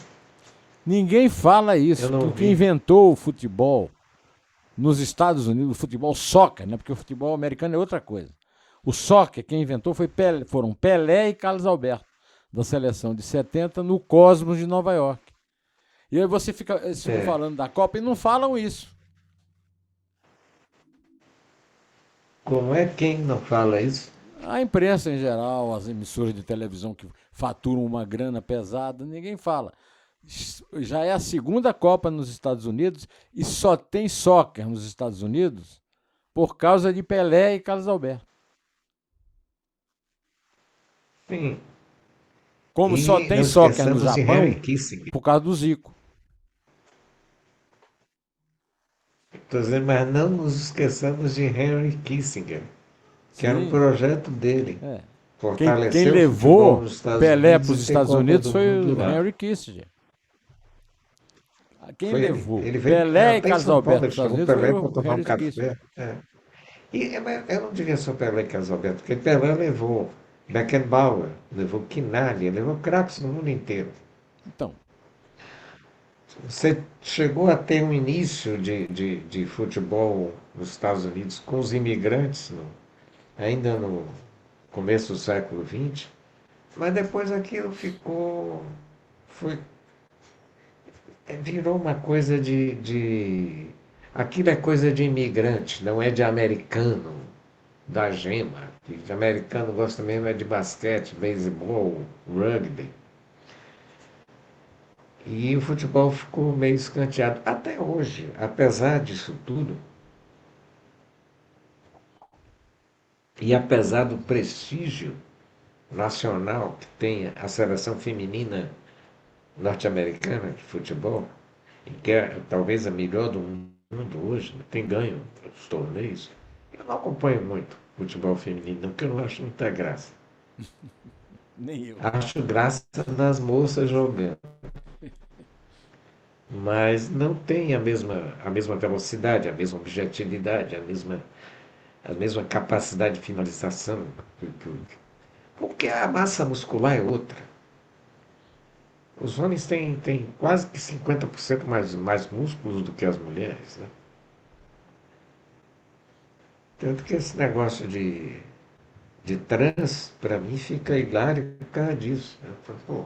Speaker 2: Ninguém fala
Speaker 3: Eu
Speaker 2: isso. Que
Speaker 3: não
Speaker 2: o que
Speaker 3: vi.
Speaker 2: inventou o futebol nos Estados Unidos, o futebol soccer, né? Porque o futebol americano é outra coisa. O soccer, quem inventou foram Pelé e Carlos Alberto, da seleção de 70, no Cosmos de Nova York. E aí eles ficam
Speaker 3: É,
Speaker 2: falando da Copa e não falam isso.
Speaker 3: como é quem não fala isso?
Speaker 2: A imprensa em geral, as emissoras de televisão que faturam uma grana pesada, ninguém fala. Já é a segunda Copa nos Estados Unidos e só tem soccer nos Estados Unidos por causa de Pelé e Carlos Alberto.
Speaker 3: Sim.
Speaker 2: Como só
Speaker 3: E
Speaker 2: tem
Speaker 3: não
Speaker 2: soccer no
Speaker 3: esqueçamos de
Speaker 2: Japão
Speaker 3: Henry Kissinger.
Speaker 2: por causa do Zico.
Speaker 3: Estou dizendo, mas não nos esqueçamos de Henry Kissinger, que era um
Speaker 2: Sim,
Speaker 3: projeto dele.
Speaker 2: é. Quem
Speaker 3: Fortalecer o futebol
Speaker 2: levou
Speaker 3: nos Estados
Speaker 2: Pelé
Speaker 3: Unidos
Speaker 2: para os
Speaker 3: e ter
Speaker 2: Estados
Speaker 3: Copa
Speaker 2: Unidos
Speaker 3: do
Speaker 2: foi
Speaker 3: Mundo
Speaker 2: o
Speaker 3: lá.
Speaker 2: Henry Kissinger. Quem
Speaker 3: Foi ele.
Speaker 2: levou
Speaker 3: Ele veio
Speaker 2: Pelé e
Speaker 3: até em
Speaker 2: Carlos
Speaker 3: São Paulo,
Speaker 2: Alberto para
Speaker 3: ele
Speaker 2: os Estados
Speaker 3: chamou
Speaker 2: Unidos foi
Speaker 3: Pelé para
Speaker 2: o
Speaker 3: tomar um
Speaker 2: Henry Kissinger.
Speaker 3: café. É. Mas eu não diria só Pelé e Carlos Alberto, porque Pelé levou Beckenbauer, levou Quinalha, levou craques no mundo inteiro.
Speaker 2: Então,
Speaker 3: Você chegou a ter um início de futebol nos Estados Unidos com os imigrantes, ainda no começo do século XX, mas depois aquilo foi, virou uma coisa aquilo é coisa de imigrante, não é de americano, da gema. Que de americano gosta mesmo é de basquete, beisebol, rugby. E o futebol ficou meio escanteado. Até hoje, apesar disso tudo, e apesar do prestígio nacional que tem a seleção feminina norte-americana de futebol, e que é talvez a melhor do mundo hoje, tem ganho os torneios, eu não acompanho muito futebol feminino, porque eu não acho muita graça.
Speaker 2: nem eu.
Speaker 3: Acho graça nas moças jogando, mas não tem a mesma velocidade, a mesma objetividade, a mesma capacidade de finalização. Porque a massa muscular é outra. Os homens têm quase que 50% mais músculos do que as mulheres, né? Tanto que esse negócio de trans, para mim, fica hilário por causa disso. Eu falo, pô,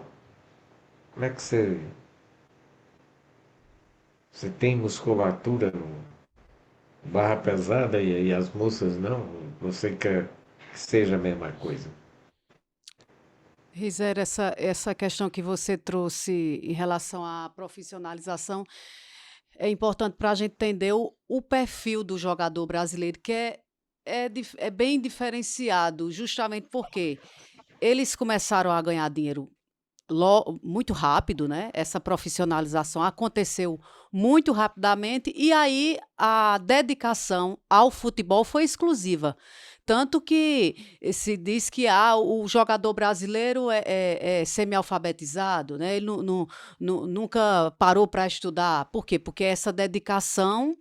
Speaker 3: como é que você tem musculatura no barra pesada e as moças não? Você quer que seja a mesma coisa.
Speaker 1: Risério, essa questão que você trouxe em relação à profissionalização é importante para a gente entender o perfil do jogador brasileiro, que é bem diferenciado, justamente porque eles começaram a ganhar dinheiro muito rápido, né? Essa profissionalização aconteceu muito rapidamente e aí a dedicação ao futebol foi exclusiva. Tanto que se diz que o jogador brasileiro é semi-alfabetizado, né? Ele nunca parou para estudar. Por quê? Porque essa dedicação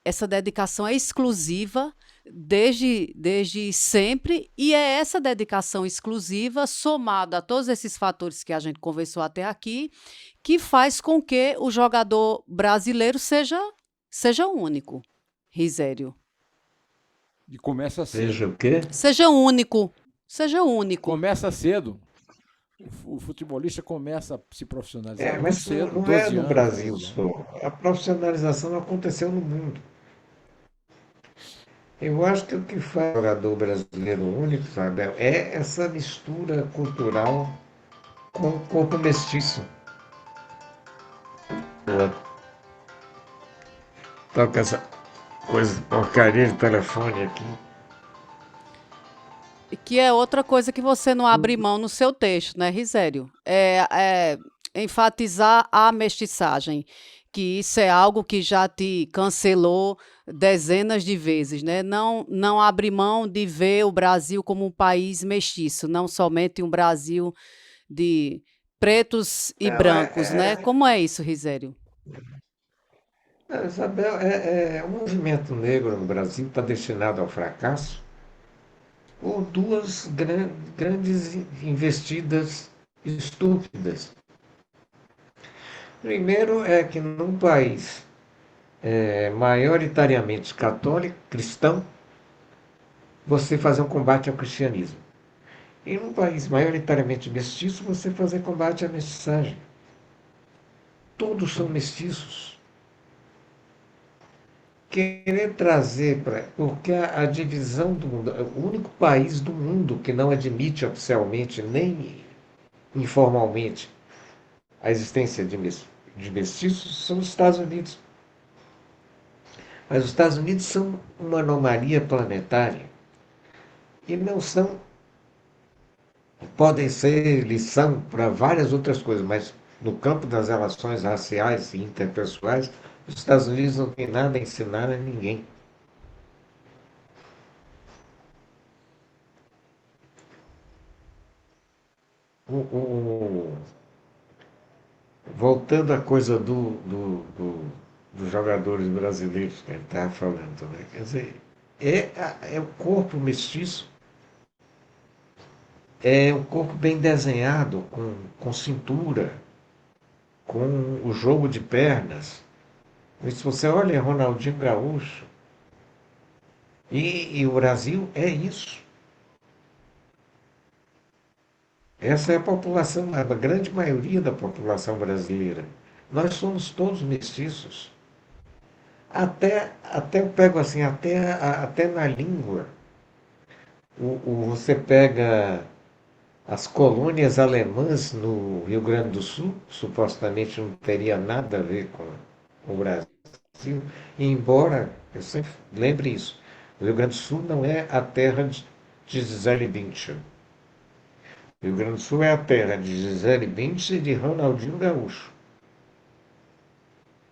Speaker 1: é exclusiva desde sempre, e é essa dedicação exclusiva, somada a todos esses fatores que a gente conversou até aqui, que faz com que o jogador brasileiro seja único, Risério.
Speaker 2: E começa cedo.
Speaker 3: Seja o quê?
Speaker 1: Seja único. seja único.
Speaker 2: Começa cedo. O futebolista começa a se profissionalizar muito
Speaker 3: Mas
Speaker 2: cedo,
Speaker 3: não é
Speaker 2: 12
Speaker 3: no
Speaker 2: anos,
Speaker 3: Brasil
Speaker 2: 13 anos.
Speaker 3: só. A profissionalização aconteceu no mundo. Eu acho que o que faz o jogador brasileiro único, sabe, é essa mistura cultural com o corpo mestiço. Toca essa coisa, porcaria de telefone aqui.
Speaker 1: E que é outra coisa que você não abre mão no seu texto, né, Risério? É enfatizar a mestiçagem, que isso é algo que já te cancelou dezenas de vezes, né? Não abre mão de ver o Brasil como um país mestiço, não somente um Brasil de pretos e
Speaker 3: Não,
Speaker 1: brancos, né? Como é isso, Risério?
Speaker 3: Isabel, o movimento negro no Brasil está destinado ao fracasso por duas grandes investidas estúpidas. Primeiro é que num país maioritariamente católico, cristão, você fazer um combate ao cristianismo. E num país maioritariamente mestiço, você fazer combate à mestiçagem. Todos são mestiços. Querer trazer para. Porque a divisão do mundo. O único país do mundo que não admite oficialmente, nem informalmente, a existência de mestiços são os Estados Unidos. Mas os Estados Unidos são uma anomalia planetária. E não são. Podem ser lição para várias outras coisas, mas no campo das relações raciais e interpessoais, os Estados Unidos não têm nada a ensinar a ninguém. O, voltando à coisa dos jogadores brasileiros que a gente estava falando, né? Quer dizer, é o corpo mestiço, é um corpo bem desenhado, com cintura, com o jogo de pernas. E se você olha Ronaldinho Gaúcho, e o Brasil é isso. Essa é a população, a grande maioria da população brasileira. Nós somos todos mestiços. Até eu pego assim, até na língua. Você pega as colônias alemãs no Rio Grande do Sul, supostamente não teria nada a ver com o Brasil, embora eu sempre lembre isso. O Rio Grande do Sul não é a terra de Gisele Bündchen. O Rio Grande do Sul é a terra de Gisele Bündchen e de Ronaldinho Gaúcho.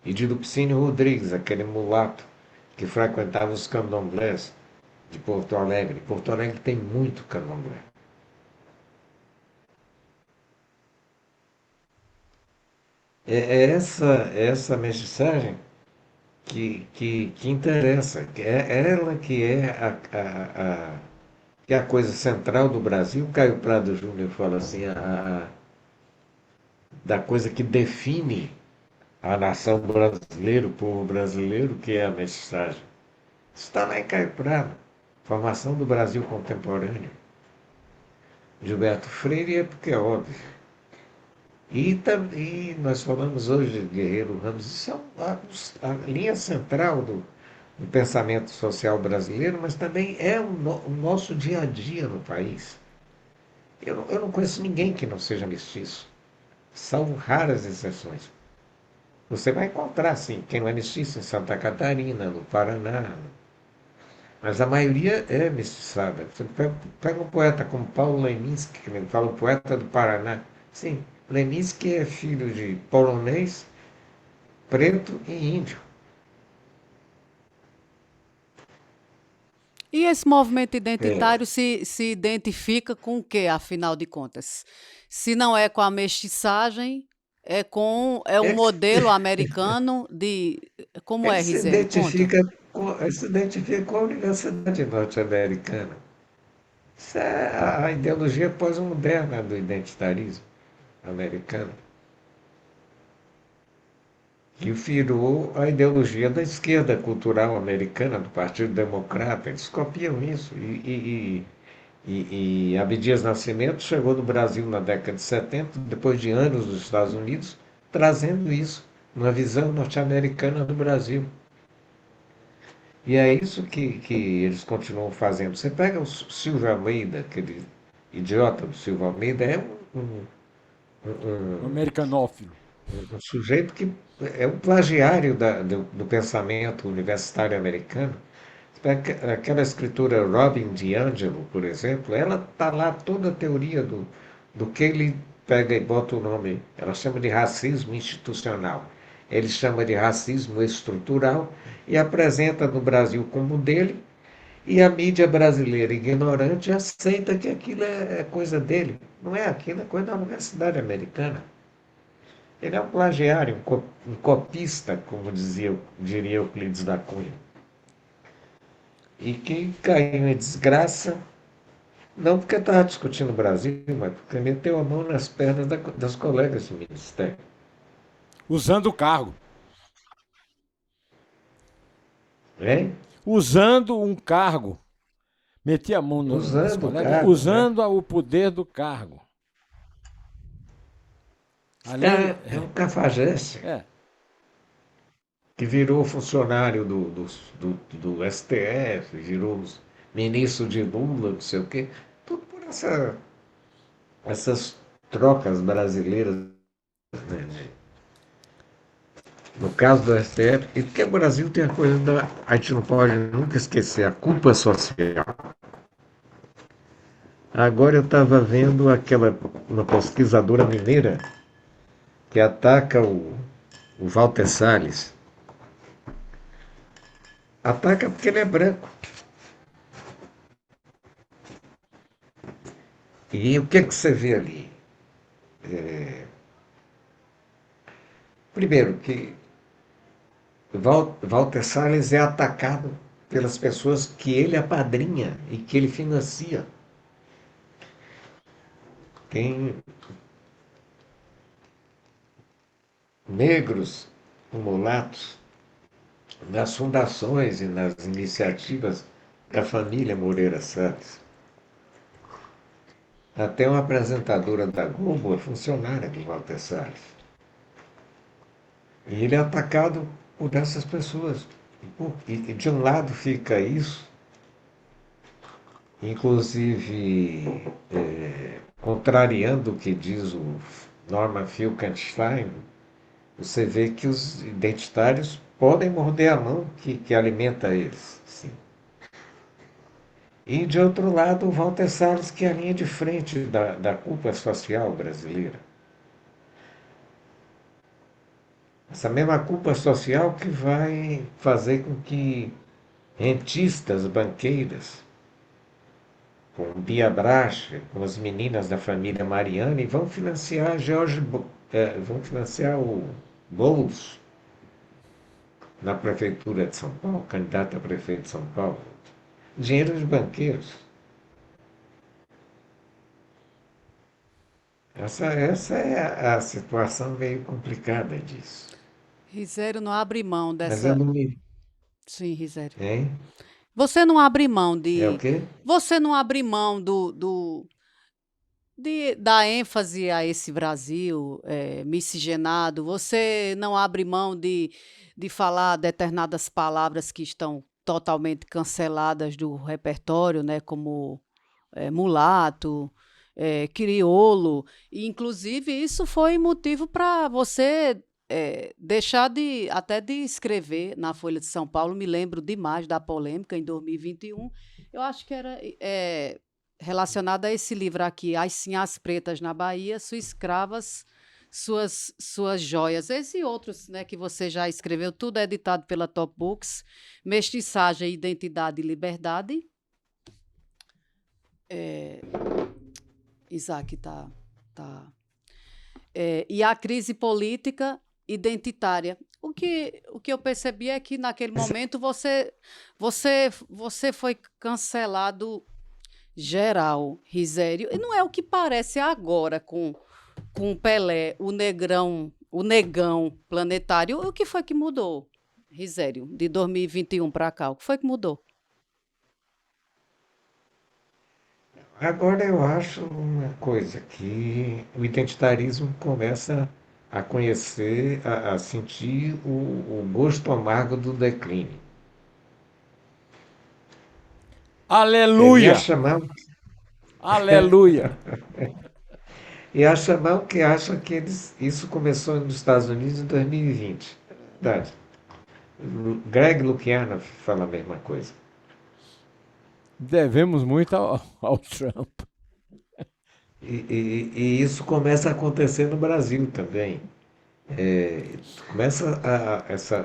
Speaker 3: E de Lupicínio Rodrigues, aquele mulato que frequentava os candomblés de Porto Alegre. Porto Alegre tem muito candomblé. É essa mensagem que interessa. É ela que é que é a coisa central do Brasil. Caio Prado Júnior fala assim, da coisa que define a nação brasileira, o povo brasileiro, que é a mensagem. Está lá em Caio Prado, Formação do Brasil Contemporâneo. Gilberto Freire é porque é óbvio. E nós falamos hoje de Guerreiro Ramos, isso é a linha central do pensamento social brasileiro, mas também é o nosso dia a dia no país. Eu não conheço ninguém que não seja mestiço, salvo raras exceções. Você vai encontrar, sim, quem não é mestiço em Santa Catarina, no Paraná, mas a maioria é mestiçada. Você pega um poeta como Paulo Leminski, que ele fala o poeta do Paraná. Sim, Leminski é filho de polonês, preto e índio.
Speaker 1: E esse movimento
Speaker 3: É,
Speaker 1: identitário se identifica com o quê, afinal de contas? Se não é com a mestiçagem, é um
Speaker 3: é, que,
Speaker 1: modelo americano de como
Speaker 3: é
Speaker 1: é,
Speaker 3: que se
Speaker 1: Risério? Conta.
Speaker 3: identifica com a Universidade Norte-Americana. Isso é a ideologia pós-moderna do identitarismo americano, que virou a ideologia da esquerda cultural americana, do Partido Democrata. Eles copiam isso E Abdias Nascimento chegou no Brasil na década de 70, depois de anos dos Estados Unidos, trazendo isso, uma visão norte-americana do Brasil. E é isso que eles continuam fazendo. Você pega o Silvio Almeida, aquele idiota do Silvio Almeida, é
Speaker 2: O
Speaker 3: um,
Speaker 2: americanófilo.
Speaker 3: um sujeito que é um plagiário do pensamento universitário americano. Você pega aquela escritora Robin DiAngelo, por exemplo, ela está lá toda a teoria do que ele pega e bota o nome, ela chama de racismo institucional. Ele chama de racismo estrutural e apresenta no Brasil como dele, e a mídia brasileira ignorante aceita que aquilo é coisa dele. Não é aquilo, é coisa da Universidade Americana. Ele é um plagiário, um copista, como diria Euclides da Cunha. E que caiu em desgraça, não porque estava discutindo o Brasil, mas porque meteu a mão nas pernas das colegas do Ministério.
Speaker 2: Usando o cargo.
Speaker 3: Hein?
Speaker 2: Usando um cargo. Metia a mão nas
Speaker 3: Usando o
Speaker 2: colegas,
Speaker 3: cargo, né?
Speaker 2: usando o poder do cargo.
Speaker 3: Esse
Speaker 2: Além.
Speaker 3: cara é um cafajeste
Speaker 2: É.
Speaker 3: que virou funcionário do STF, virou ministro de Lula, não sei o quê. Tudo por essas trocas brasileiras, né? No caso do STF, e porque o Brasil tem a coisa da. A gente não pode nunca esquecer a culpa social. Agora eu estava vendo uma pesquisadora mineira que ataca o Walter Salles. Ataca porque ele é branco. E o que você vê ali? Primeiro, que Walter Salles é atacado pelas pessoas que ele apadrinha e que ele financia. Tem negros, mulatos, nas fundações e nas iniciativas da família Moreira Salles. Até uma apresentadora da Globo é funcionária do Walter Salles. E ele é atacado por essas pessoas. E de um lado fica isso, inclusive contrariando o que diz o Norman Finkelstein, você vê que os identitários podem morder a mão que alimenta eles. Sim. E, de outro lado, o Walter Salles, que é a linha de frente da culpa social brasileira. Essa mesma culpa social que vai fazer com que rentistas, banqueiras, com Bia Bracha, com as meninas da família Mariana, e vão financiar vão financiar o Boulos na prefeitura de São Paulo, candidato a prefeito de São Paulo. Dinheiro de banqueiros. Essa é a situação meio complicada disso.
Speaker 1: Risério não abre mão
Speaker 3: Mas eu
Speaker 1: dessa.
Speaker 3: não me.
Speaker 1: Sim, Risério.
Speaker 3: Hein?
Speaker 1: Você não abre mão
Speaker 3: É o
Speaker 1: de.
Speaker 3: quê?
Speaker 1: Você não abre mão dar ênfase a esse Brasil miscigenado. Você não abre mão de falar determinadas palavras que estão totalmente canceladas do repertório, né, como mulato, crioulo. E, inclusive, isso foi motivo para você deixar até de escrever na Folha de São Paulo. Me lembro demais da polêmica em 2021. Eu acho que era relacionada a esse livro aqui, As Sinhás Pretas na Bahia, Suas Escravas, suas joias. Esse e outros, né, que você já escreveu, tudo é editado pela Top Books, Mestiçagem, Identidade e Liberdade. Isaac tá. E a crise política identitária. O que eu percebi é que naquele momento você foi cancelado geral, Risério. E não é o que parece agora com o Pelé, o negão planetário. O que foi que mudou, Risério, de 2021 para cá? O que foi que mudou?
Speaker 3: Agora eu acho uma coisa que o identitarismo começa a conhecer, a sentir o gosto amargo do declínio. E
Speaker 2: Aleluia!
Speaker 3: acha não,
Speaker 2: Aleluia!
Speaker 3: que acha que isso começou nos Estados Unidos em 2020. É verdade. Greg Lukianoff fala a mesma coisa.
Speaker 2: Devemos muito ao Trump.
Speaker 3: E isso começa a acontecer no Brasil também. Começa essa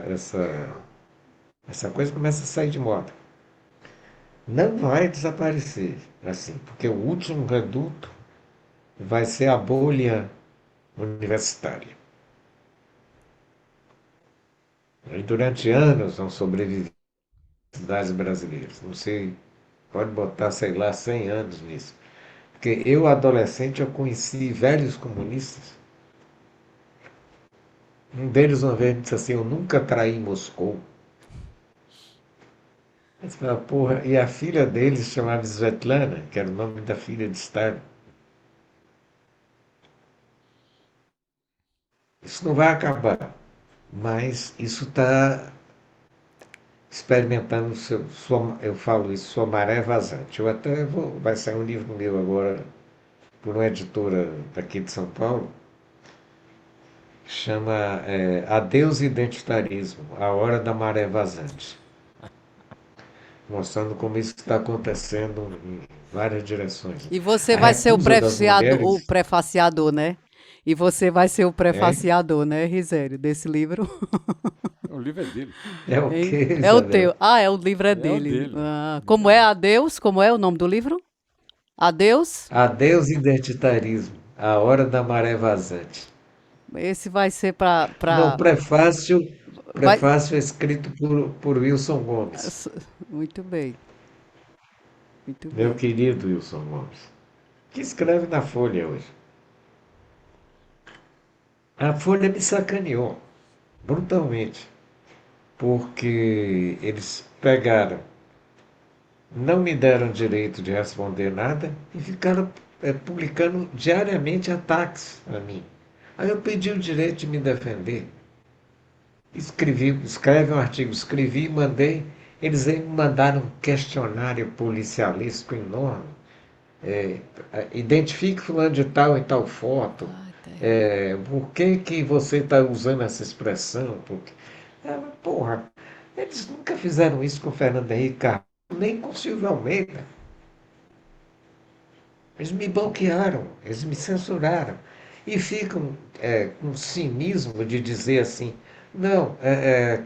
Speaker 3: coisa começa a sair de moda. Não vai desaparecer assim, porque o último reduto vai ser a bolha universitária. E durante anos vão sobreviver as cidades brasileiras. Não sei, pode botar, sei lá, 100 anos nisso. Porque eu, adolescente, eu conheci velhos comunistas. Um deles uma vez disse assim, eu nunca traí Moscou. Mas, porra, e a filha dele se chamava Svetlana, que era o nome da filha de Stalin. Isso não vai acabar, mas isso está experimentando, eu falo isso, sua maré vazante. Eu até vou, vai sair um livro meu agora, por uma editora daqui de São Paulo, chama Adeus Identitarismo, A Hora da Maré Vazante, mostrando como isso está acontecendo em várias direções.
Speaker 1: E você
Speaker 3: A
Speaker 1: vai ser
Speaker 3: recusa das
Speaker 1: o
Speaker 3: mulheres
Speaker 1: prefaciador, né? E você vai ser o
Speaker 3: é,
Speaker 1: prefaciador, né, Risério, desse livro?
Speaker 2: O livro é dele.
Speaker 3: é o que,
Speaker 1: Hein? É o
Speaker 3: Isabel?
Speaker 1: teu. Ah, o livro é
Speaker 2: É o
Speaker 1: dele.
Speaker 2: dele.
Speaker 1: Ah, como é Adeus? Como é o nome do livro? Adeus?
Speaker 3: Adeus Identitarismo, A Hora da Maré Vazante.
Speaker 1: Esse vai ser
Speaker 3: Não, o
Speaker 1: vai...
Speaker 3: prefácio é escrito por Wilson Gomes,
Speaker 1: Muito bem, muito
Speaker 3: meu
Speaker 1: bem.
Speaker 3: querido Wilson Gomes, que escreve na Folha hoje. A Folha me sacaneou brutalmente, porque eles pegaram, não me deram direito de responder nada e ficaram publicando diariamente ataques a mim. Aí eu pedi o direito de me defender. Escreve um artigo, escrevi, mandei. Eles aí me mandaram um questionário policialesco enorme. É, Identifique fulano de tal em tal foto.
Speaker 1: Ai, terrível.
Speaker 3: Por que você está usando essa expressão? Porra, eles nunca fizeram isso com o Fernando Henrique Cardoso, nem com o Silvio Almeida. Eles me bloquearam, eles me censuraram. E ficam com cinismo de dizer assim, não,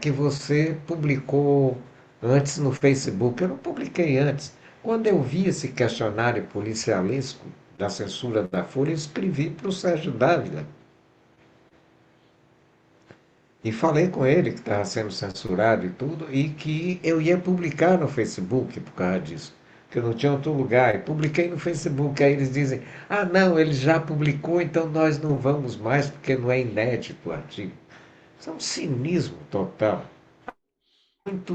Speaker 3: que você publicou antes no Facebook. Eu não publiquei antes. Quando eu vi esse questionário policialesco da censura da Folha, eu escrevi para o Sérgio Dávila. E falei com ele que estava sendo censurado e tudo, e que eu ia publicar no Facebook por causa disso, que eu não tinha outro lugar. E publiquei no Facebook, aí eles dizem, ah não, ele já publicou, então nós não vamos mais, porque não é inédito o artigo. Isso é um cinismo total. Muito,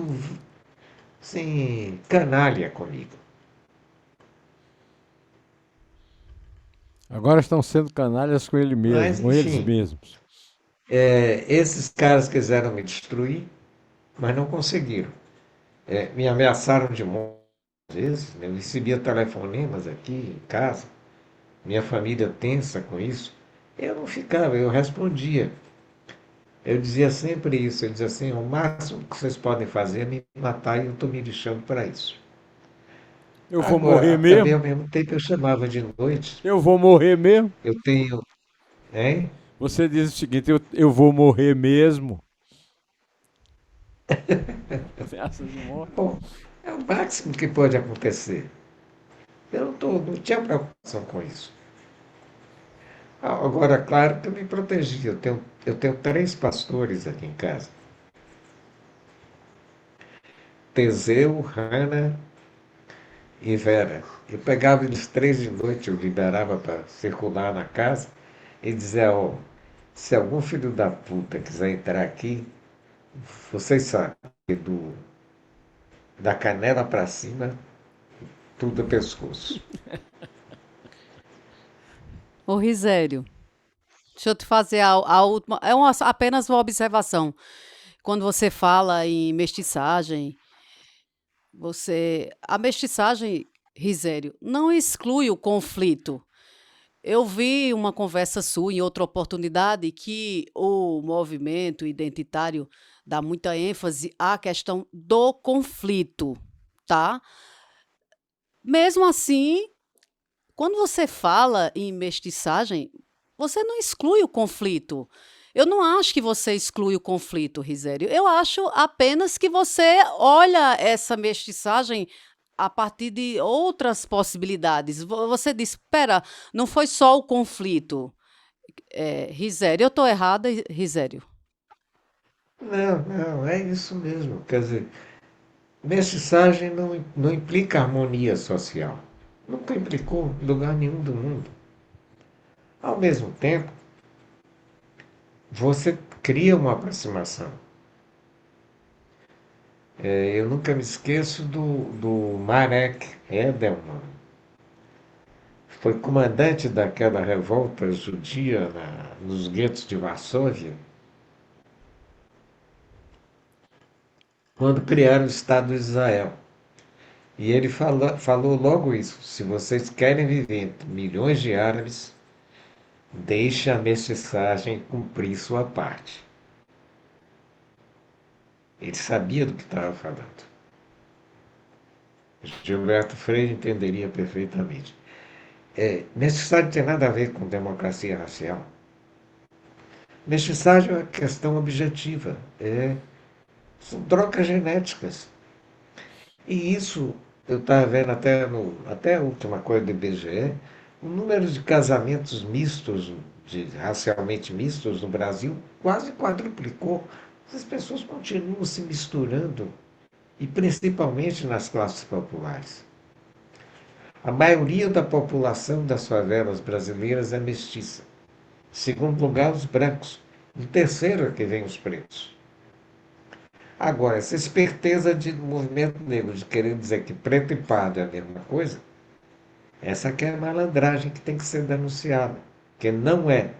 Speaker 3: assim, canalha comigo.
Speaker 2: Agora estão sendo canalhas com ele mesmo,
Speaker 3: Mas,
Speaker 2: com eles
Speaker 3: enfim,
Speaker 2: mesmos.
Speaker 3: esses caras quiseram me destruir, mas não conseguiram. Me ameaçaram de morte às vezes, né? Eu recebia telefonemas aqui em casa, minha família tensa com isso. Eu não ficava, eu respondia. Eu dizia sempre isso, eu dizia assim, o máximo que vocês podem fazer é me matar e eu estou me lixando para isso.
Speaker 2: Eu vou morrer
Speaker 3: Agora, também
Speaker 2: mesmo?
Speaker 3: ao mesmo tempo eu chamava de noite,
Speaker 2: Eu vou morrer mesmo?
Speaker 3: eu tenho, hein?
Speaker 2: Você diz o seguinte: eu vou morrer mesmo? Ameaça de morte.
Speaker 3: Bom, é o máximo que pode acontecer. Não tinha preocupação com isso. Agora, claro que eu me protegi, eu tenho 3 pastores aqui em casa. Teseu, Hannah e Vera. Eu pegava eles 3 de noite, eu liberava para circular na casa e dizia, ó, se algum filho da puta quiser entrar aqui, vocês sabem, da canela para cima tudo é pescoço.
Speaker 1: Ô, Risério, deixa eu te fazer a última. Apenas uma observação. Quando você fala em mestiçagem, a mestiçagem, Risério, não exclui o conflito. Eu vi uma conversa sua em outra oportunidade que o movimento identitário dá muita ênfase à questão do conflito, tá? Mesmo assim, quando você fala em mestiçagem, você não exclui o conflito. Eu não acho que você exclui o conflito, Risério. Eu acho apenas que você olha essa mestiçagem a partir de outras possibilidades. Você diz, espera, não foi só o conflito. Risério, eu estou errada, Risério?
Speaker 3: Não, não, é isso mesmo. Quer dizer, mestiçagem não implica harmonia social. Nunca implicou em lugar nenhum do mundo. Ao mesmo tempo, você cria uma aproximação. Eu nunca me esqueço do Marek Edelman. Foi comandante daquela revolta judia nos guetos de Varsóvia, quando criaram o Estado de Israel. E ele falou logo isso: se vocês querem viver entre milhões de árabes, deixe a mestiçagem cumprir sua parte. Ele sabia do que estava falando. Gilberto Freire entenderia perfeitamente. Mestiçagem não tem nada a ver com democracia racial. Mestiçagem é uma questão objetiva. São trocas genéticas. E isso, eu estava vendo até a última coisa do IBGE, o número de casamentos mistos, racialmente mistos no Brasil, quase quadruplicou. As pessoas continuam se misturando, e principalmente nas classes populares. A maioria da população das favelas brasileiras é mestiça. Em segundo lugar, os brancos. Em terceiro é que vem os pretos. Agora, essa esperteza do movimento negro de querer dizer que preto e pardo é a mesma coisa, essa que é a malandragem que tem que ser denunciada. Que não é.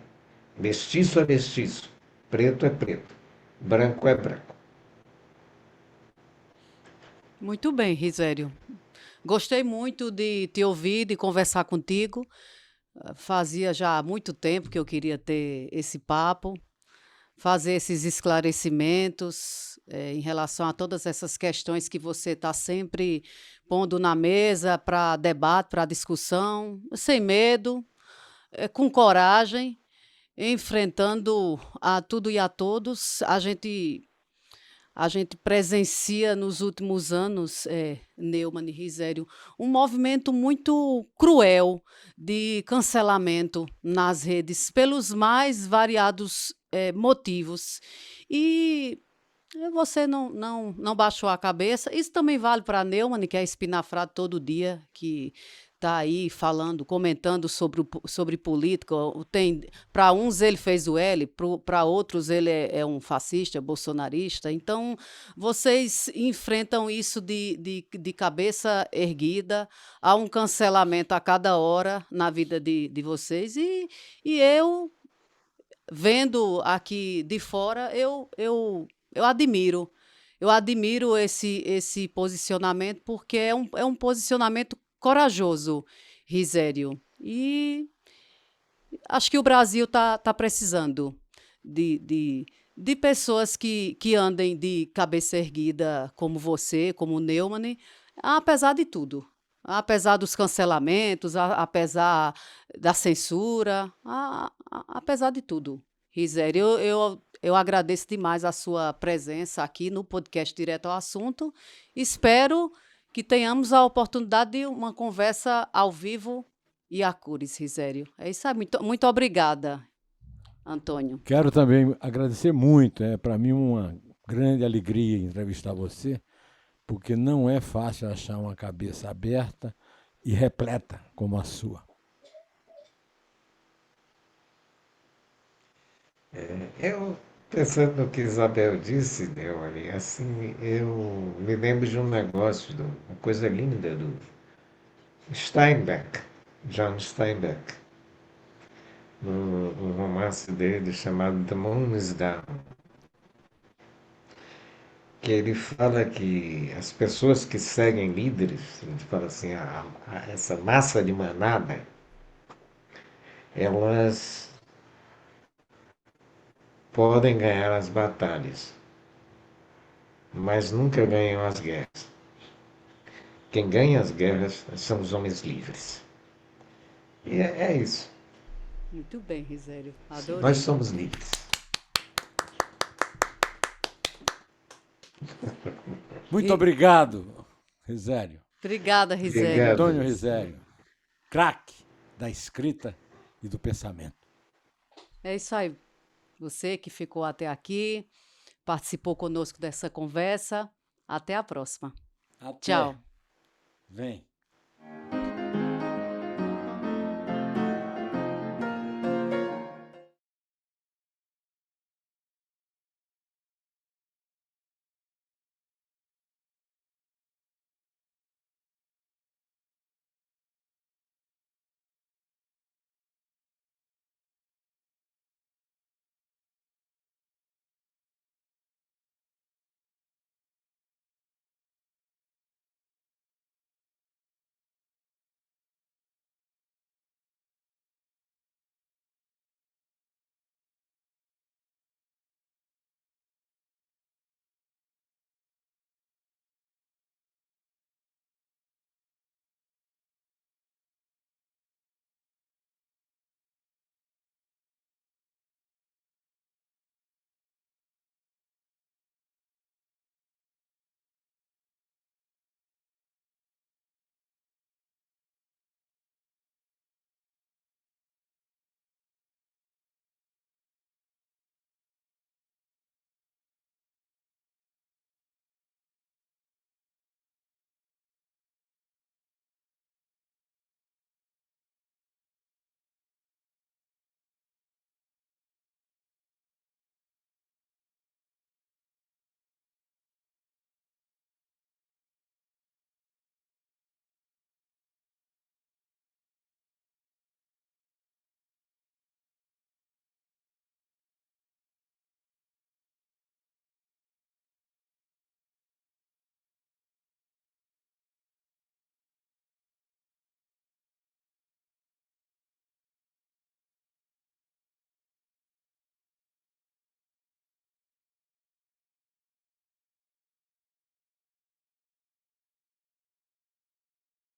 Speaker 3: Mestiço é mestiço, preto é preto, branco é branco.
Speaker 1: Muito bem, Risério. Gostei muito de te ouvir, de conversar contigo. Fazia já muito tempo que eu queria ter esse papo, fazer esses esclarecimentos em relação a todas essas questões que você está sempre pondo na mesa para debate, para discussão, sem medo, com coragem, enfrentando a tudo e a todos. A gente presencia nos últimos anos, Neumann e Risério, um movimento muito cruel de cancelamento nas redes, pelos mais variados motivos. E você não baixou a cabeça. Isso também vale para a Neumann, que é espinafrado todo dia, que está aí falando, comentando sobre política. Para uns ele fez o L, para outros ele é um fascista, bolsonarista. Então, vocês enfrentam isso de cabeça erguida, há um cancelamento a cada hora na vida de vocês. E eu, vendo aqui de fora, eu admiro. Eu admiro esse posicionamento, porque é um posicionamento corajoso, Risério. E acho que o Brasil está precisando de pessoas que andem de cabeça erguida, como você, como o Neumann, apesar de tudo. Apesar dos cancelamentos, apesar da censura, apesar de tudo. Risério, eu agradeço demais a sua presença aqui no podcast Direto ao Assunto. Espero que tenhamos a oportunidade de uma conversa ao vivo e a cores, Risério. É isso aí. Muito, muito obrigada, Antônio.
Speaker 2: Quero também agradecer muito. É para mim uma grande alegria entrevistar você, porque não é fácil achar uma cabeça aberta e repleta como a sua.
Speaker 3: Eu, pensando no que Isabel disse, assim, eu me lembro de um negócio, uma coisa linda Steinbeck, John Steinbeck, no romance dele chamado The Moon is Down, que ele fala que as pessoas que seguem líderes, ele fala assim, essa massa de manada, elas podem ganhar as batalhas, mas nunca ganham as guerras. Quem ganha as guerras são os homens livres. E é isso.
Speaker 1: Muito bem, Risério.
Speaker 3: Nós
Speaker 1: Adorei.
Speaker 3: somos livres.
Speaker 2: Muito obrigado, Risério.
Speaker 1: Obrigada, Risério.
Speaker 3: Obrigado.
Speaker 2: Antônio Risério, craque da escrita e do pensamento.
Speaker 1: É isso aí. Você que ficou até aqui, participou conosco dessa conversa. Até a próxima.
Speaker 2: Até.
Speaker 1: Tchau.
Speaker 2: Vem.